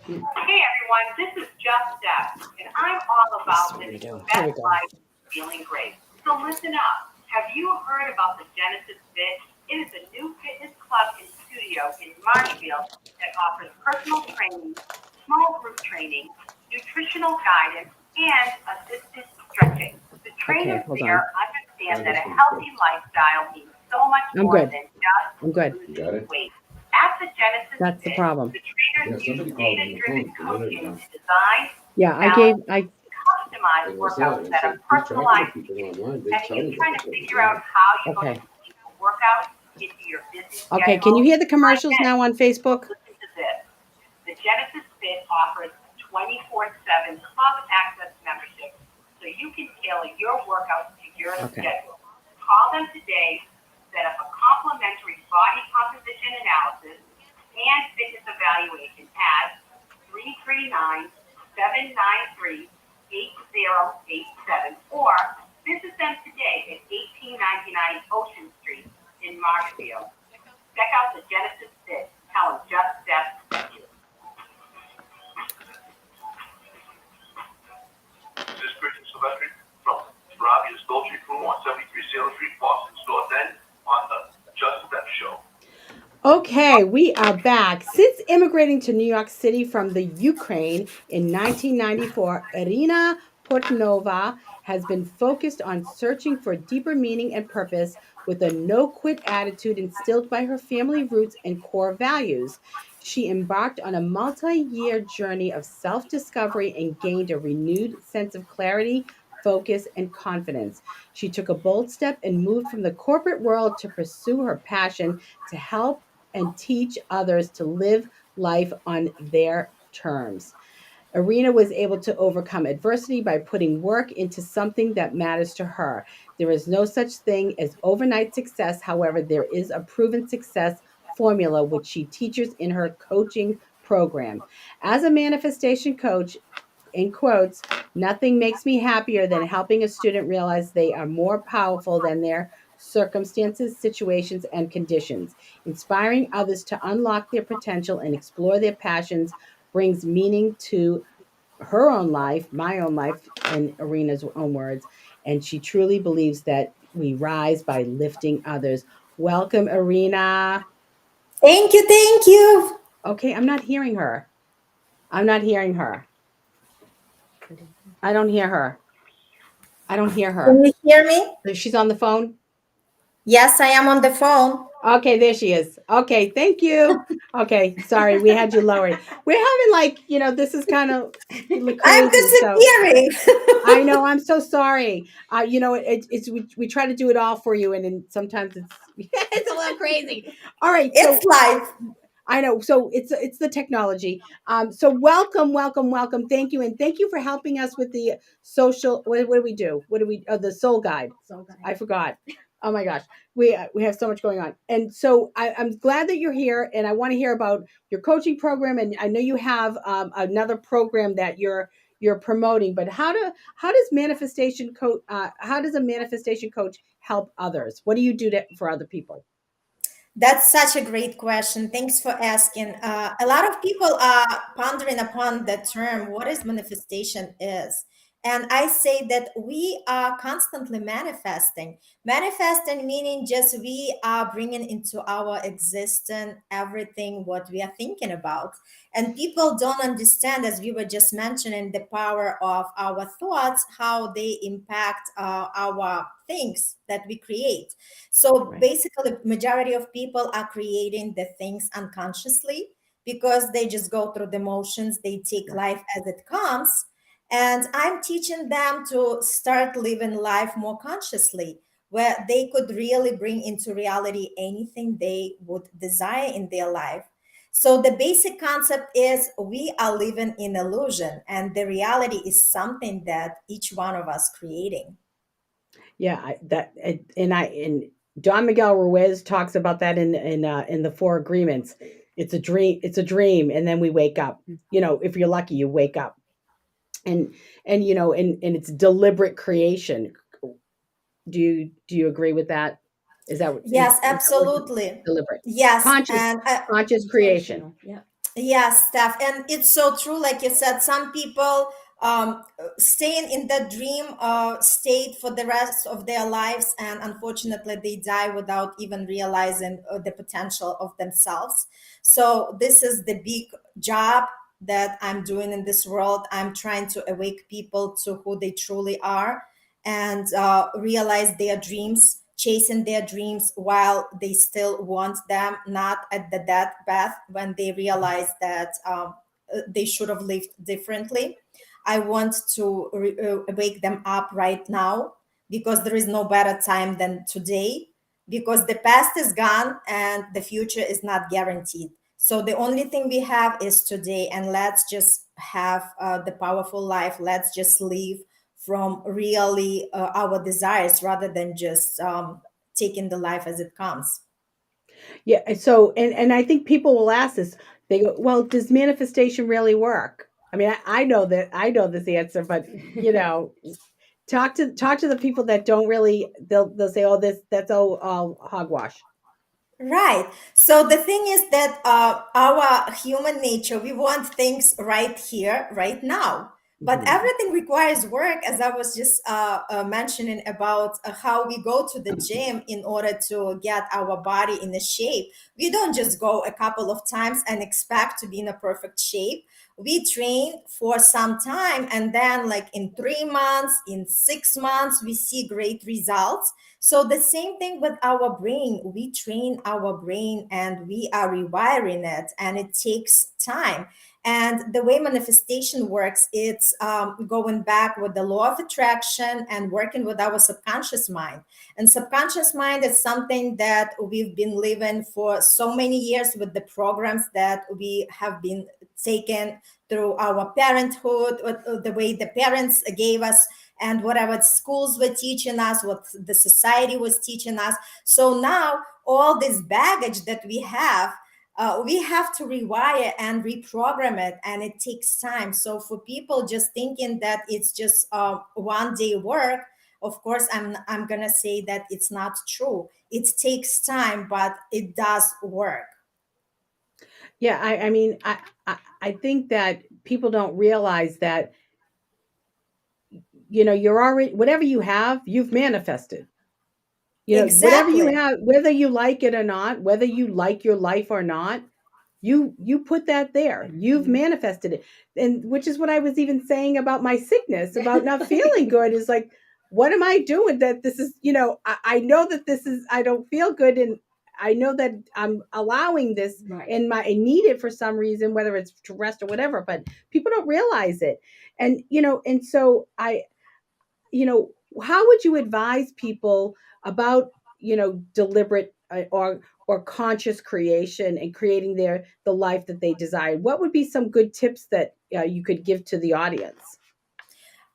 Hey everyone, this is Just Steph, and I'm all about What do we living do? the Here we best go. life and feeling great. So listen up. Have you heard about the Genesis Fit? It is a new fitness club and studio in Marshfield that offers personal training, small group training, nutritional guidance, and assisted stretching. The trainers hold there on. understand that a healthy lifestyle means so much I'm more good. than just I'm good. Got it? losing weight. At the Genesis That's the Fit, problem. the Yeah, trainers use somebody called me data-driven home a minute coaching ago. to design, Yeah, I customize And I workouts said, that are keep track of personalized. people online. They And tell you're you trying what to they're figure out doing. how you're Okay. going to fit the workout into your busy Okay, schedule. can you hear the commercials now on Facebook? Listen to this. The Genesis Fit offers 24/7 club access membership, so you can tailor your workouts to your Okay. schedule. Call them today, set up a complimentary body composition analysis and fitness evaluation at 339-793-8087 or visit them today at 1899 Ocean Street in Marshfield. Check out the Genesis Fit. Tell them Just Steph sent you. This is Christian Sylvester from Ravia's Dolce Crew on 73 Sailor Street, Boston. Store then on the Just Step Show. Okay, we are back. Since immigrating to New York City from the Ukraine in 1994, Irina Portnova has been focused on searching for deeper meaning and purpose with a no-quit attitude instilled by her family roots and core values. She embarked on a multi-year journey of self-discovery and gained a renewed sense of clarity, focus, and confidence. She took a bold step and moved from the corporate world to pursue her passion to help and teach others to live life on their terms. Irina was able to overcome adversity by putting work into something that matters to her. There is no such thing as overnight success. However, there is a proven success formula which she teaches in her coaching program. As a manifestation coach, in quotes, nothing makes me happier than helping a student realize they are more powerful than their circumstances, situations, and conditions. Inspiring others to unlock their potential and explore their passions brings meaning to her own life, my own life, in Irina's own words. And she truly believes that we rise by lifting others. Welcome, Irina. Thank you, thank you. Okay, I'm not hearing her. I'm not hearing her. I don't hear her. I don't hear her. Can you hear me? She's on the phone. Yes, I am on the phone. Okay, there she is. Okay, thank you. Okay, sorry, we had you lowered. We're having like, this is kind of I'm crazy. So disappearing. I know, I'm so sorry. It's we try to do it all for you, and then sometimes it's it's a little crazy. All right, It's so live. I know. So it's the technology. So welcome, welcome, welcome. Thank you, and thank you for helping us with the social. What do we do? What do we? Oh, the soul guide. Soul guide. I forgot. Oh my gosh, we have so much going on, and so I'm glad that you're here, and I want to hear about your coaching program, and I know you have another program that you're promoting. But how does manifestation coach? How does a manifestation coach help others? What do you do for other people? That's such a great question. Thanks for asking. A lot of people are pondering upon the term, what is manifestation is. And I say that we are constantly manifesting. Manifesting meaning just we are bringing into our existence everything what we are thinking about. And people don't understand, as we were just mentioning, the power of our thoughts, how they impact our things that we create. So Right. basically, majority of people are creating the things unconsciously because they just go through the motions. They take Right. life as it comes. And I'm teaching them to start living life more consciously, where they could really bring into reality anything they would desire in their life. So the basic concept is we are living in illusion, and the reality is something that each one of us creating. Yeah, and Don Miguel Ruiz talks about that in the Four Agreements. It's a dream. It's a dream, and then we wake up. If you're lucky, you wake up, and and it's deliberate creation. Do you agree with that? Is that Yes, is that what absolutely. deliberate, Yes, conscious, and conscious creation? Intentional. Yep. yes, Steph, and it's so true. Like you said, some people staying in the dream state for the rest of their lives, and unfortunately, they die without even realizing the potential of themselves. So this is the big job that I'm doing in this world. I'm trying to awake people to who they truly are and realize their dreams, chasing their dreams while they still want them, not at the deathbed when they realize that they should have lived differently. I want to wake them up right now because there is no better time than today, because the past is gone and the future is not guaranteed. So the only thing we have is today, and let's just have the powerful life. Let's just live from really our desires rather than just taking the life as it comes. Yeah. So, and I think people will ask this. They go, "Well, does manifestation really work?" I mean, I know that I know this answer, but you know, talk to the people that don't really. They'll say, "Oh, that's all hogwash." Right. So the thing is that our human nature, we want things right here, right now. But Mhm. everything requires work, as I was just mentioning about how we go to the gym in order to get our body in a shape. We don't just go a couple of times and expect to be in a perfect shape. We train for some time, and then, like in 3 months, in 6 months, we see great results. So the same thing with our brain. We train our brain and we are rewiring it, and it takes time. And the way manifestation works, it's going back with the law of attraction and working with our subconscious mind. And subconscious mind is something that we've been living for so many years with the programs that we have been taken through our parenthood, the way the parents gave us and whatever schools were teaching us, what the society was teaching us. So now all this baggage that we have to rewire and reprogram it, and it takes time. So for people just thinking that it's just one day work, of course, I'm gonna say that it's not true. It takes time, but it does work. Yeah, I mean, I think that people don't realize that you're already whatever you have, you've manifested. Whatever you Exactly. have, whether you like it or not, whether you like your life or not, you put that there. You've manifested it. And which is what I was even saying about my sickness, about not feeling good, is like, what am I doing that this is, I know that this is, I don't feel good. And I know that I'm allowing this Right. I need it for some reason, whether it's to rest or whatever, but people don't realize it. And, and so how would you advise people about, deliberate or conscious creation and creating the life that they desire? What would be some good tips that you could give to the audience?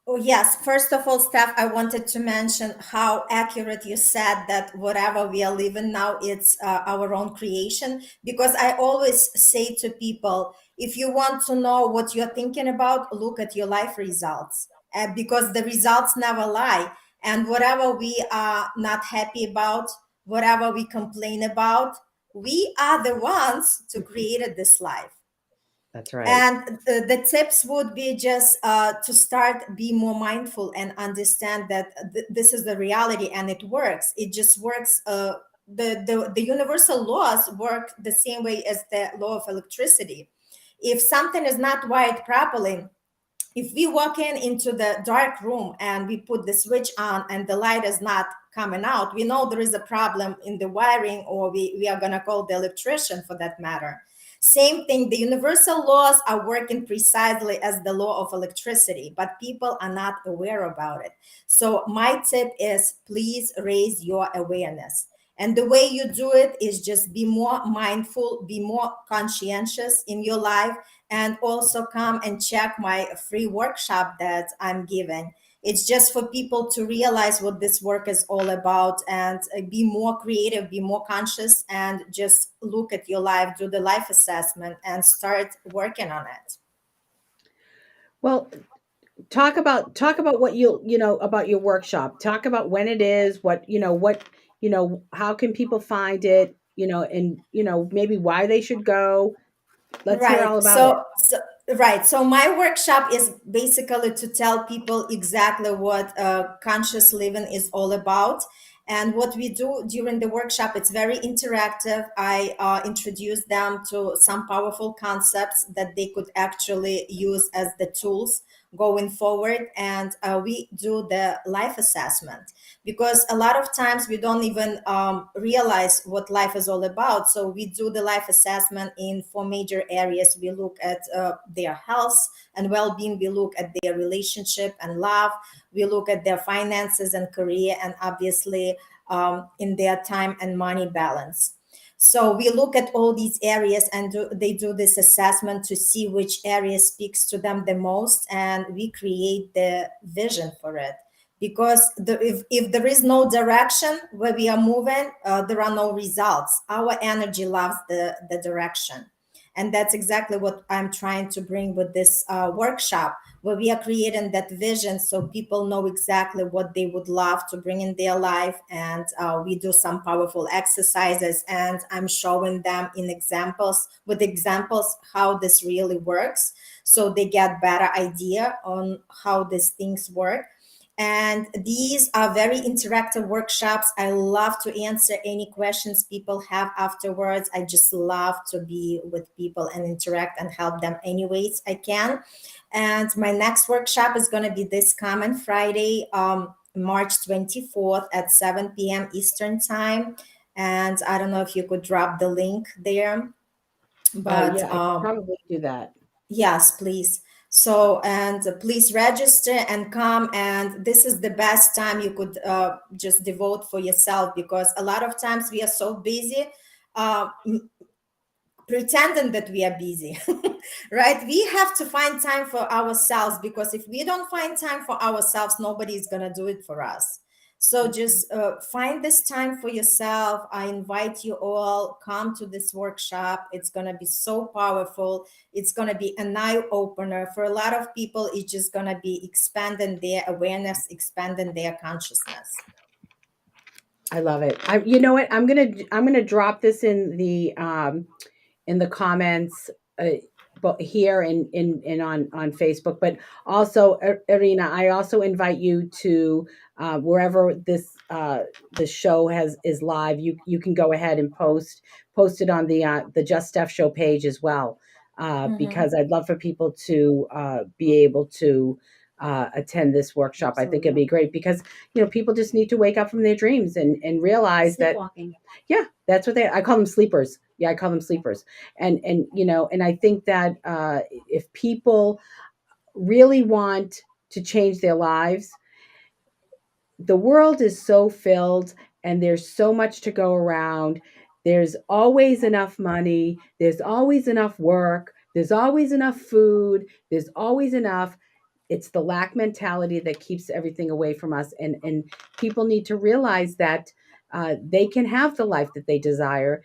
Oh, yes. First of all, Steph, I wanted to mention how accurate you said that whatever we are living now, it's our own creation. Because I always say to people, if you want to know what you're thinking about, look at your life results, because the results never lie. And whatever we are not happy about, whatever we complain about, we are the ones to create this life. That's right. And the tips would be just to start be more mindful and understand that this is the reality and it works. It just works. The universal laws work the same way as the law of electricity. If something is not wired properly, if we walk into the dark room and we put the switch on and the light is not coming out, we know there is a problem in the wiring, or we are going to call the electrician for that matter. Same thing, the universal laws are working precisely as the law of electricity, but people are not aware about it. So my tip is, please raise your awareness. And the way you do it is just be more mindful, be more conscientious in your life, and also come and check my free workshop that I'm giving. It's just for people to realize what this work is all about and be more creative, be more conscious, and just look at your life, do the life assessment, and start working on it. Well, talk about what about your workshop. Talk about when it is, how can people find it, and maybe why they should go. Let's hear all Right. about it. So my workshop is basically to tell people exactly what conscious living is all about. And what we do during the workshop, it's very interactive. I introduce them to some powerful concepts that they could actually use as the tools going forward. And we do the life assessment, because a lot of times we don't even realize what life is all about. So we do the life assessment in 4 major areas. We look at their health and well-being. We look at their relationship and love. We look at their finances and career, and obviously in their time and money balance. So we look at all these areas, and they do this assessment to see which area speaks to them the most, and we create the vision for it. Because if there is no direction where we are moving, there are no results. Our energy loves the direction. And that's exactly what I'm trying to bring with this workshop, where we are creating that vision so people know exactly what they would love to bring in their life. And we do some powerful exercises, and I'm showing them with examples how this really works, so they get better idea on how these things work. And these are very interactive workshops. I love to answer any questions people have afterwards. I just love to be with people and interact and help them any ways I can. And my next workshop is going to be this coming Friday, March 24th at 7 p.m. Eastern time. And I don't know if you could drop the link there. But yeah, I could probably do that. yes, please. So, and please register and come. And this is the best time you could just devote for yourself, because a lot of times we are so busy pretending that we are busy, right? We have to find time for ourselves, because if we don't find time for ourselves, nobody is going to do it for us. So just find this time for yourself. I invite you all, come to this workshop. It's going to be so powerful. It's going to be an eye opener for a lot of people. It's just going to be expanding their awareness, expanding their consciousness. I love it. You know what? I'm gonna drop this in the comments, but here and on Facebook. But also, Irina, I also invite you to wherever this show is live. You can go ahead and post it on the Just Steph show page as well, because I'd love for people to be able to attend this workshop. I think it'd be great because, people just need to wake up from their dreams and realize that, Sleepwalking. yeah, that's what I call them sleepers. Yeah, I call them sleepers. And I think that if people really want to change their lives, the world is so filled and there's so much to go around. There's always enough money. There's always enough work. There's always enough food. There's always enough. It's the lack mentality that keeps everything away from us. And people need to realize that they can have the life that they desire.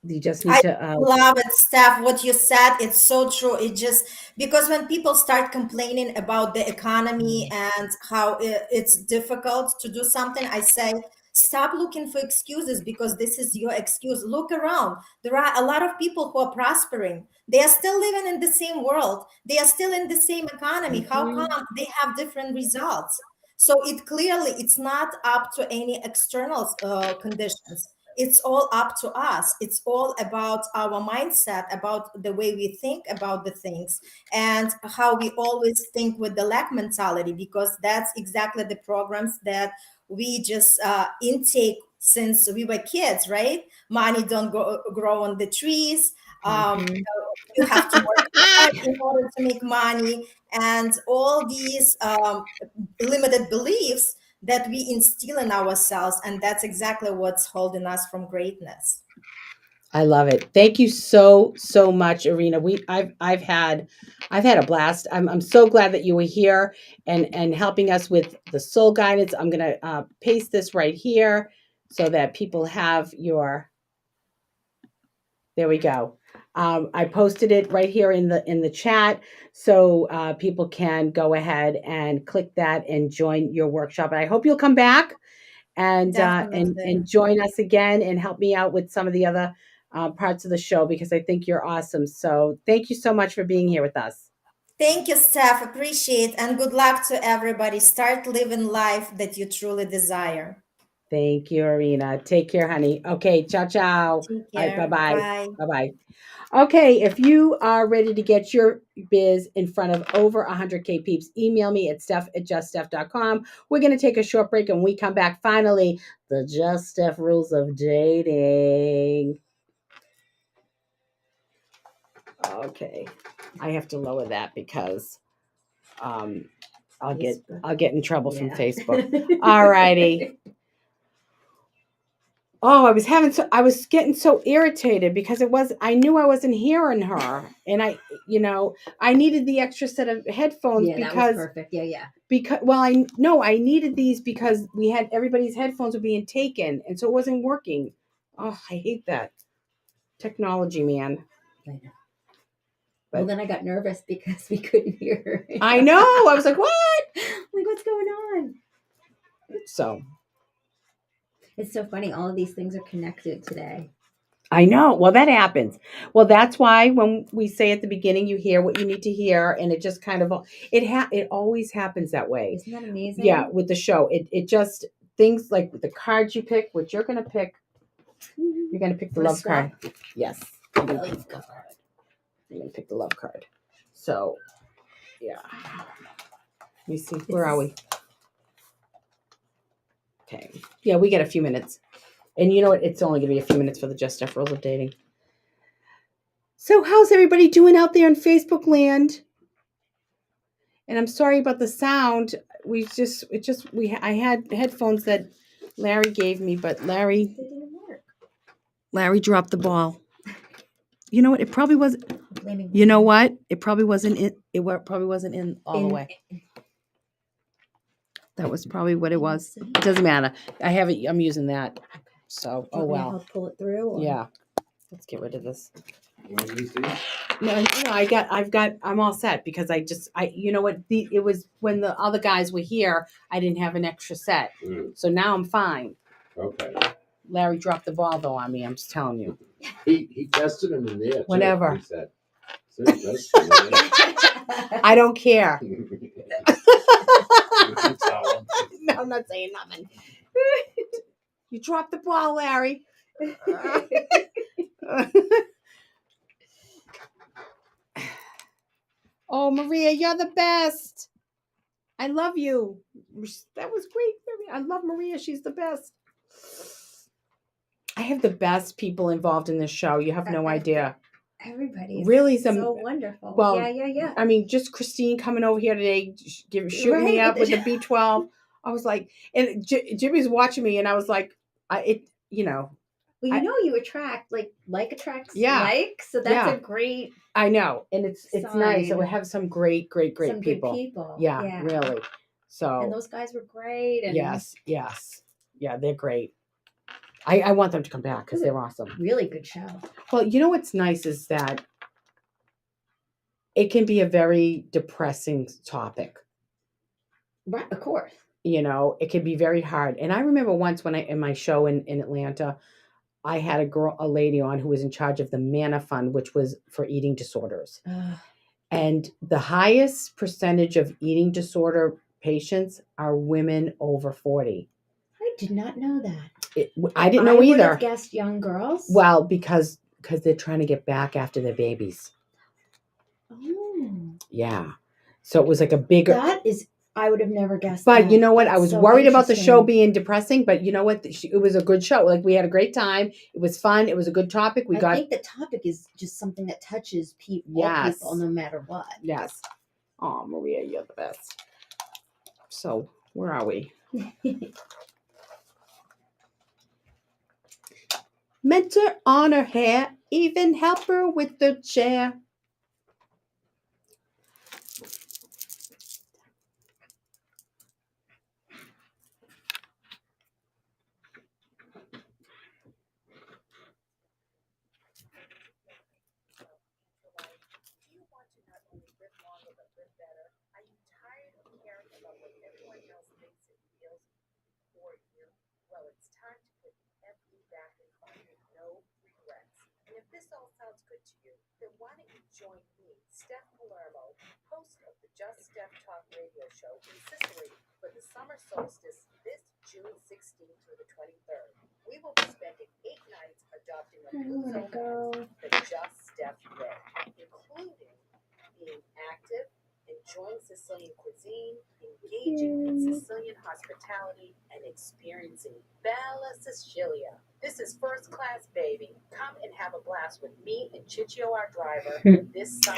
You just need I to. love it, Steph. What you said, it's so true. It just because when people start complaining about the economy and how it's difficult to do something, I say, stop looking for excuses because this is your excuse. Look around. There are a lot of people who are prospering. They are still living in the same world. They are still in the same economy. How come they have different results? So it's not up to any external conditions. It's all up to us. It's all about our mindset, about the way we think about the things, and how we always think with the lack mentality, because that's exactly the programs that we just intake since we were kids, right? Money don't grow on the trees. You have to work hard in order to make money, and all these limited beliefs that we instill in ourselves, and that's exactly what's holding us from greatness. I love it. Thank you so much, Irina. I've had a blast. I'm so glad that you were here and helping us with the soul guidance. I'm gonna paste this right here so that people have your. There we go. I posted it right here in the chat, so people can go ahead and click that and join your workshop. And I hope you'll come back and join us again and help me out with some of the other parts of the show, because I think you're awesome. So thank you so much for being here with us. Thank you, Steph. Appreciate, and good luck to everybody. Start living life that you truly desire. Thank you, Irina. Take care, honey. Okay, ciao, ciao. Take All right, care. bye-bye. Bye. Bye-bye. Okay, if you are ready to get your biz in front of over 100K peeps, email me at steph@juststeph.com. We're going to take a short break, and when we come back, finally, the Just Steph rules of dating. Okay, I have to lower that because I'll get in trouble from Facebook. All righty. Oh, I was getting so irritated because I knew I wasn't hearing her, and I needed the extra set of headphones that because was perfect. Yeah. Because I needed these because everybody's headphones were being taken, and so it wasn't working. Oh, I hate that technology, man. I know. Well, then I got nervous because we couldn't hear her. I know. I was like, what? Like, what's going on? So it's so funny. All of these things are connected today. I know. Well, that happens. Well, that's why when we say at the beginning, you hear what you need to hear, and it just kind of it always happens that way. Isn't that amazing? Yeah, with the show, it just things like the cards you pick, what you're going to pick. You're going to pick the love card. Yes. I'm going to pick the love card. So, yeah. Let me see. Where are we? Okay. Yeah, we got a few minutes. And you know what? It's only going to be a few minutes for the Just Steph rules of dating. So, how's everybody doing out there in Facebook land? And I'm sorry about the sound. I had headphones that Larry gave me, but Larry dropped the ball. You know what? It probably wasn't. You know what? It probably wasn't in. It probably wasn't in all the way. That was probably what it was. It doesn't matter. I have it. I'm using that. So, oh well. I'll pull it through. Or? Yeah. Let's get rid of this. No, I'm all set because you know what? It was when the other guys were here, I didn't have an extra set. So now I'm fine. Okay. Larry dropped the ball though on me. I'm just telling you. He tested him in there. Whatever. He said, I don't care. No, I'm not saying nothing. You dropped the ball, Larry. Oh, Maria, you're the best. I love you. That was great. I love Maria. She's the best. I have the best people involved in this show. You have no idea. Everybody's Really so wonderful. Well, yeah. I mean, just Christine coming over here today, shooting me Right, up with the B12. I was like, and Jimmy's watching me, and I was like, you know. Well, you attract like attracts like, so that's a great. I know, and it's nice. So we sign. have some great Some people. good people. Yeah, really. So and those guys were great. And yes, yeah, they're great. I want them to come back because they're awesome. Really good show. Well, you know what's nice is that it can be a very depressing topic. Right, of course. You know, it can be very hard. And I remember once when in my show in Atlanta, I had a lady on who was in charge of the Manna Fund, which was for eating disorders. And the highest percentage of eating disorder patients are women over 40. I did not know that. I didn't know either. I would have guessed young girls. Well, because they're trying to get back after their babies. Oh. Yeah. So it was like a bigger. I would have never guessed. But that. you know what? That's I was so worried about the show being depressing, but you know what? It was a good show. Like we had a great time. It was fun. It was a good topic. I think the topic is just something that touches people, people no matter what. Yes. Oh, Maria, you're the best. So where are we? Mentor on her hair, even help her with the chair. Well, it's time to put every back in fun with no regrets. And if this all sounds good to you, then why don't you join me, Steph Palermo, host of the Just Steph Talk radio show in Sicily for the summer solstice this June 16th through the 23rd. We will be spending 8 nights adopting a blue zone the Just Steph way, including being active, enjoying Sicilian cuisine, engaging in Sicilian hospitality, and experiencing Bella Sicilia. This is first class, baby. Come and have a blast with me and Chichio, our driver, this summer.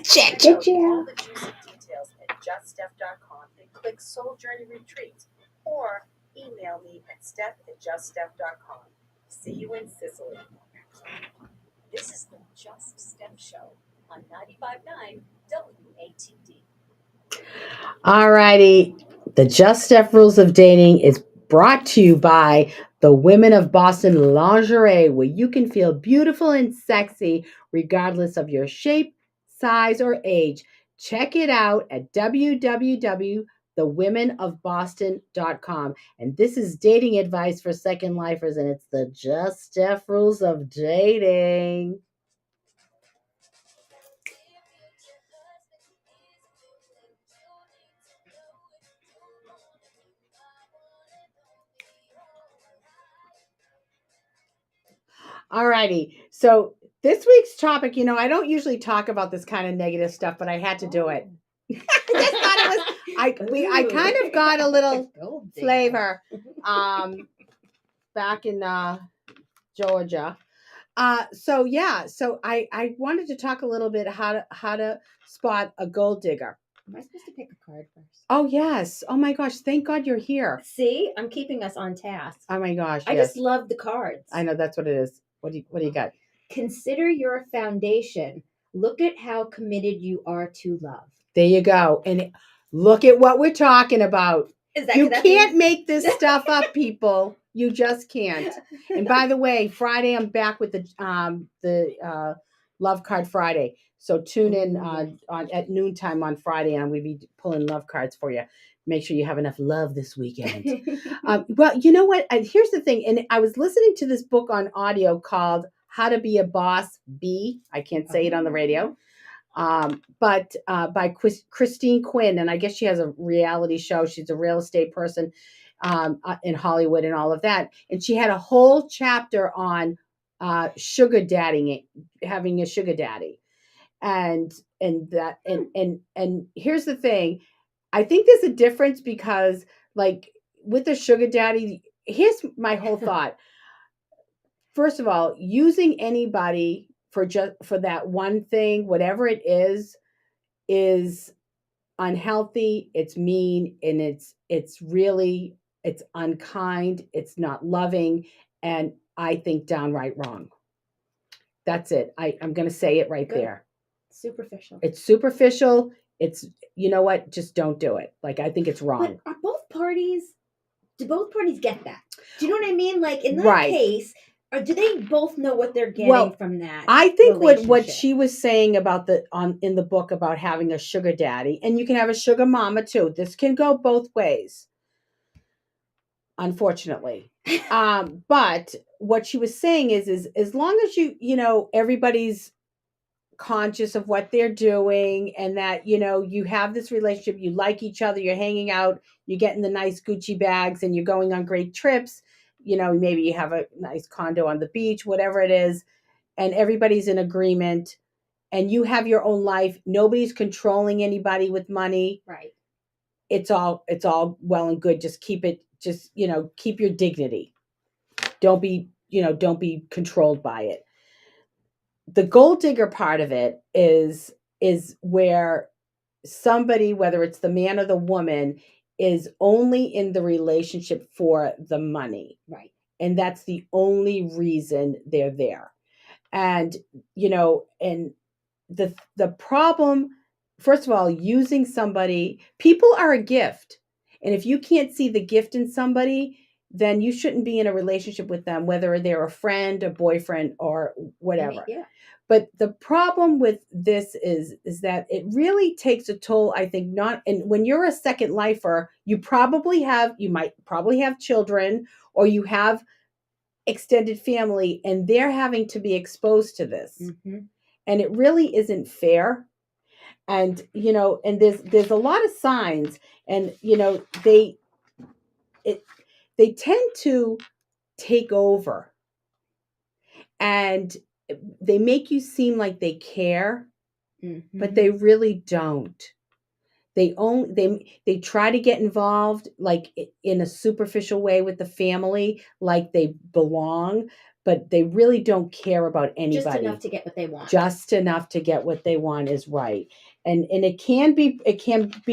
Check out all the juicy details at juststeph.com and click Soul Journey Retreats, or email me at steph@juststeph.com. See you in Sicily. This is the Just Steph Show on 95.9 WATD. All righty. The Just Steph Rules of Dating is brought to you by the Women of Boston Lingerie, where you can feel beautiful and sexy regardless of your shape, size, or age. Check it out at www.thewomenofboston.com. And this is dating advice for second lifers, and it's the Just Steph Rules of Dating. All righty. So this week's topic, I don't usually talk about this kind of negative stuff, but I had to do it. I just thought it was. I kind of got a little flavor back in Georgia. So I wanted to talk a little bit how to spot a gold digger. Am I supposed to pick a card first? Oh yes. Oh my gosh. Thank God you're here. See, I'm keeping us on task. Oh my gosh. I just love the cards. I know, that's what it is. What do you got? Consider your foundation. Look at how committed you are to love. There you go. And look at what we're talking about. You can't make this stuff up, people. You just can't. And by the way, Friday I'm back with the Love Card Friday. So tune in at noontime on Friday, and we'll be pulling love cards for you. Make sure you have enough love this weekend. Well, you know what? Here's the thing. And I was listening to this book on audio called How to Be a Boss Bee. I can't say it on the radio. But by Christine Quinn. And I guess she has a reality show. She's a real estate person in Hollywood and all of that. And she had a whole chapter on sugar daddying, having a sugar daddy. And here's the thing. I think there's a difference because, like, with the sugar daddy, here's my whole thought. First of all, using anybody for that one thing, whatever it is unhealthy, it's mean, and it's really, it's unkind, it's not loving, and I think downright wrong. That's it. I'm going to say it right Good. there. Superficial. It's superficial. It's, you know what? Just don't do it. Like, I think it's wrong. But do both parties get that? Do you know what I mean? Like, in that Right. case, or do they both know what they're getting from that? I think what relationship? she was saying about in the book about having a sugar daddy, and you can have a sugar mama too. This can go both ways, unfortunately. But what she was saying is as long as everybody's conscious of what they're doing, and that you have this relationship, you like each other, you're hanging out, you're getting the nice Gucci bags, and you're going on great trips, maybe you have a nice condo on the beach, whatever it is, and everybody's in agreement, and you have your own life, nobody's controlling anybody with money, right? It's all well and good. Just keep your dignity. Don't be controlled by it. The gold digger part of it is where somebody, whether it's the man or the woman, is only in the relationship for the money. Right. And that's the only reason they're there. And, and the problem, first of all, using somebody, people are a gift. And if you can't see the gift in somebody, then you shouldn't be in a relationship with them, whether they're a friend, a boyfriend, or whatever. Yeah. But the problem with this is that it really takes a toll, I think, and when you're a second lifer, you might probably have children, or you have extended family, and they're having to be exposed to this. Mm-hmm. And it really isn't fair. And, and there's a lot of signs, and, they tend to take over, and they make you seem like they care, mm-hmm. but they really don't. They try to get involved, like, in a superficial way with the family, like they belong, but they really don't care about anybody. Just enough to get what they want. Just enough to get what they want is right. And it can be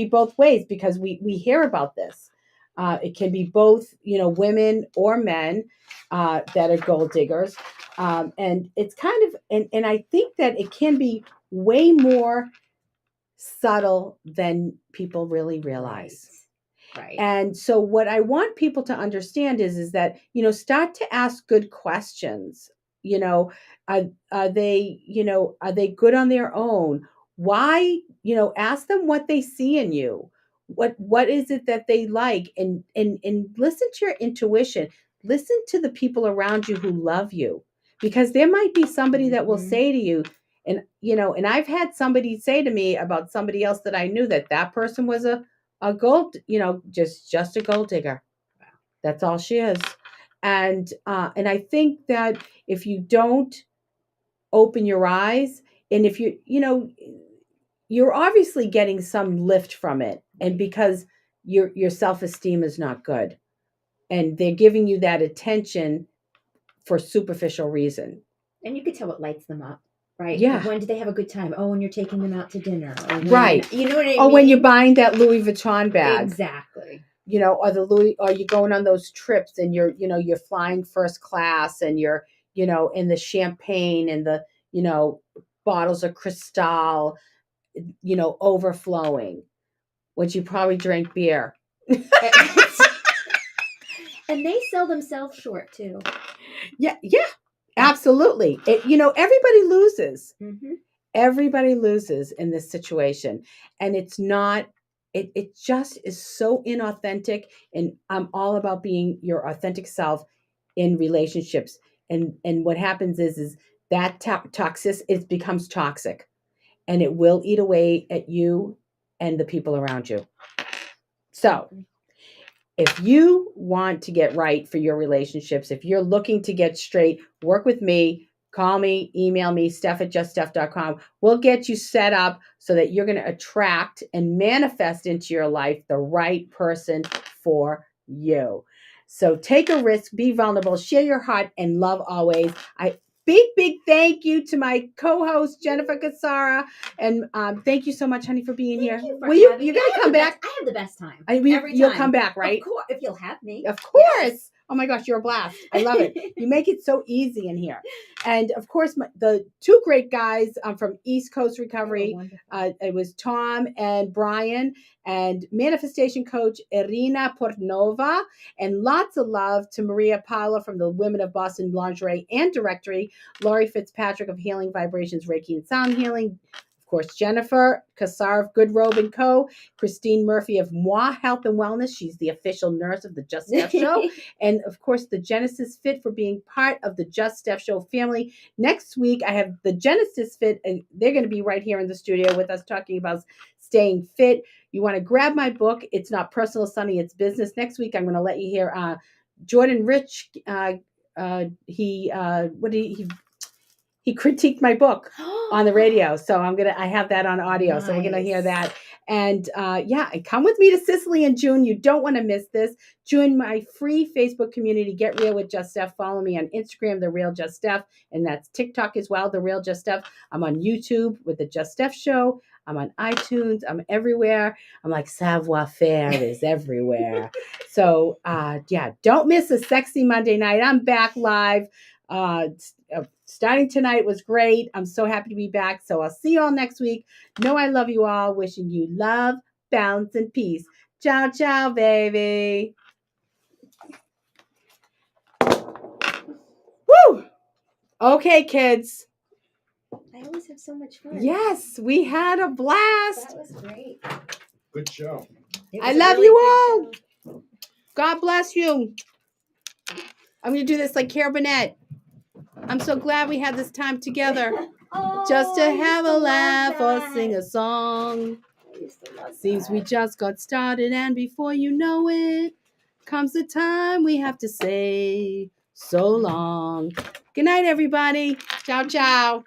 both ways, because we hear about this. It can be both, women or men that are gold diggers. And it's kind of, and I think that it can be way more subtle than people really realize. Right. And so what I want people to understand is that, start to ask good questions. Are they good on their own? Why, ask them what they see in you. What is it that they like, and listen to your intuition. Listen to the people around you who love you, because there might be somebody that will say to you, and I've had somebody say to me about somebody else that I knew, that person was a gold, just a gold digger. Wow. That's all she is. And I think that if you don't open your eyes, and if you're obviously getting some lift from it, and because your self-esteem is not good, and they're giving you that attention for superficial reason. And you could tell what lights them up. Right. Yeah. When do they have a good time? Oh, when you're taking them out to dinner. Or when, right. You know what I mean? Oh, when you're buying that Louis Vuitton bag. Exactly. Or you're going on those trips, and you're flying first class, and you're, in the champagne and the, bottles of Cristal, overflowing, which you probably drank beer. And they sell themselves short too. Yeah. Absolutely. Everybody loses. Mm-hmm. Everybody loses in this situation. And it's not, it just is so inauthentic. And I'm all about being your authentic self in relationships. And what happens is that it becomes toxic, and it will eat away at you and the people around you. So if you want to get right for your relationships, if you're looking to get straight, work with me. call me, email me, steph@juststeph.com. We'll get you set up so that you're going to attract and manifest into your life the right person for you. So take a risk, be vulnerable, share your heart, and love always. Big thank you to my co-host Jennifer Cassara, and thank you so much, honey, for being here. You gotta come back. I have the best time. You'll come back, right? Of course, if you'll have me. Of course. Yes. Oh my gosh, you're a blast. I love it. You make it so easy in here. And of course, the two great guys from East Coast Recovery. It was Tom and Brian, and manifestation coach Irina Portnova. And lots of love to Maria Paula from the Women of Boston Lingerie and Directory, Laurie Fitzpatrick of Healing Vibrations, Reiki and Sound Healing. Of course, Jennifer Cassara of GoodRobe Co, Christine Murphy of Moi Health and Wellness. She's the official nurse of the Just Steph Show. And of course, the Genesis Fit for being part of the Just Steph Show family. Next week, I have the Genesis Fit, and they're going to be right here in the studio with us talking about staying fit. You want to grab my book. It's not personal, Sunny, it's business. Next week, I'm going to let you hear Jordan Rich. He critiqued my book on the radio. So I have that on audio. Nice. So we're going to hear that. And come with me to Sicily in June. You don't want to miss this. Join my free Facebook community, Get Real with Just Steph. Follow me on Instagram, The Real Just Steph. And that's TikTok as well, The Real Just Steph. I'm on YouTube with The Just Steph Show. I'm on iTunes. I'm everywhere. I'm like Savoir Faire is everywhere. So don't miss a sexy Monday night. I'm back live. Starting tonight was great. I'm so happy to be back. So I'll see you all next week. Know I love you all. Wishing you love, balance, and peace. Ciao, ciao, baby. Woo! Okay, kids. I always have so much fun. Yes, we had a blast. That was great. Good show. I love you all. God bless you. I'm going to do this like Cara Burnett. I'm so glad we had this time together. Just to have a laugh or sing a song. Seems we just got started, and before you know it, comes the time we have to say so long. Good night, everybody. Ciao, ciao.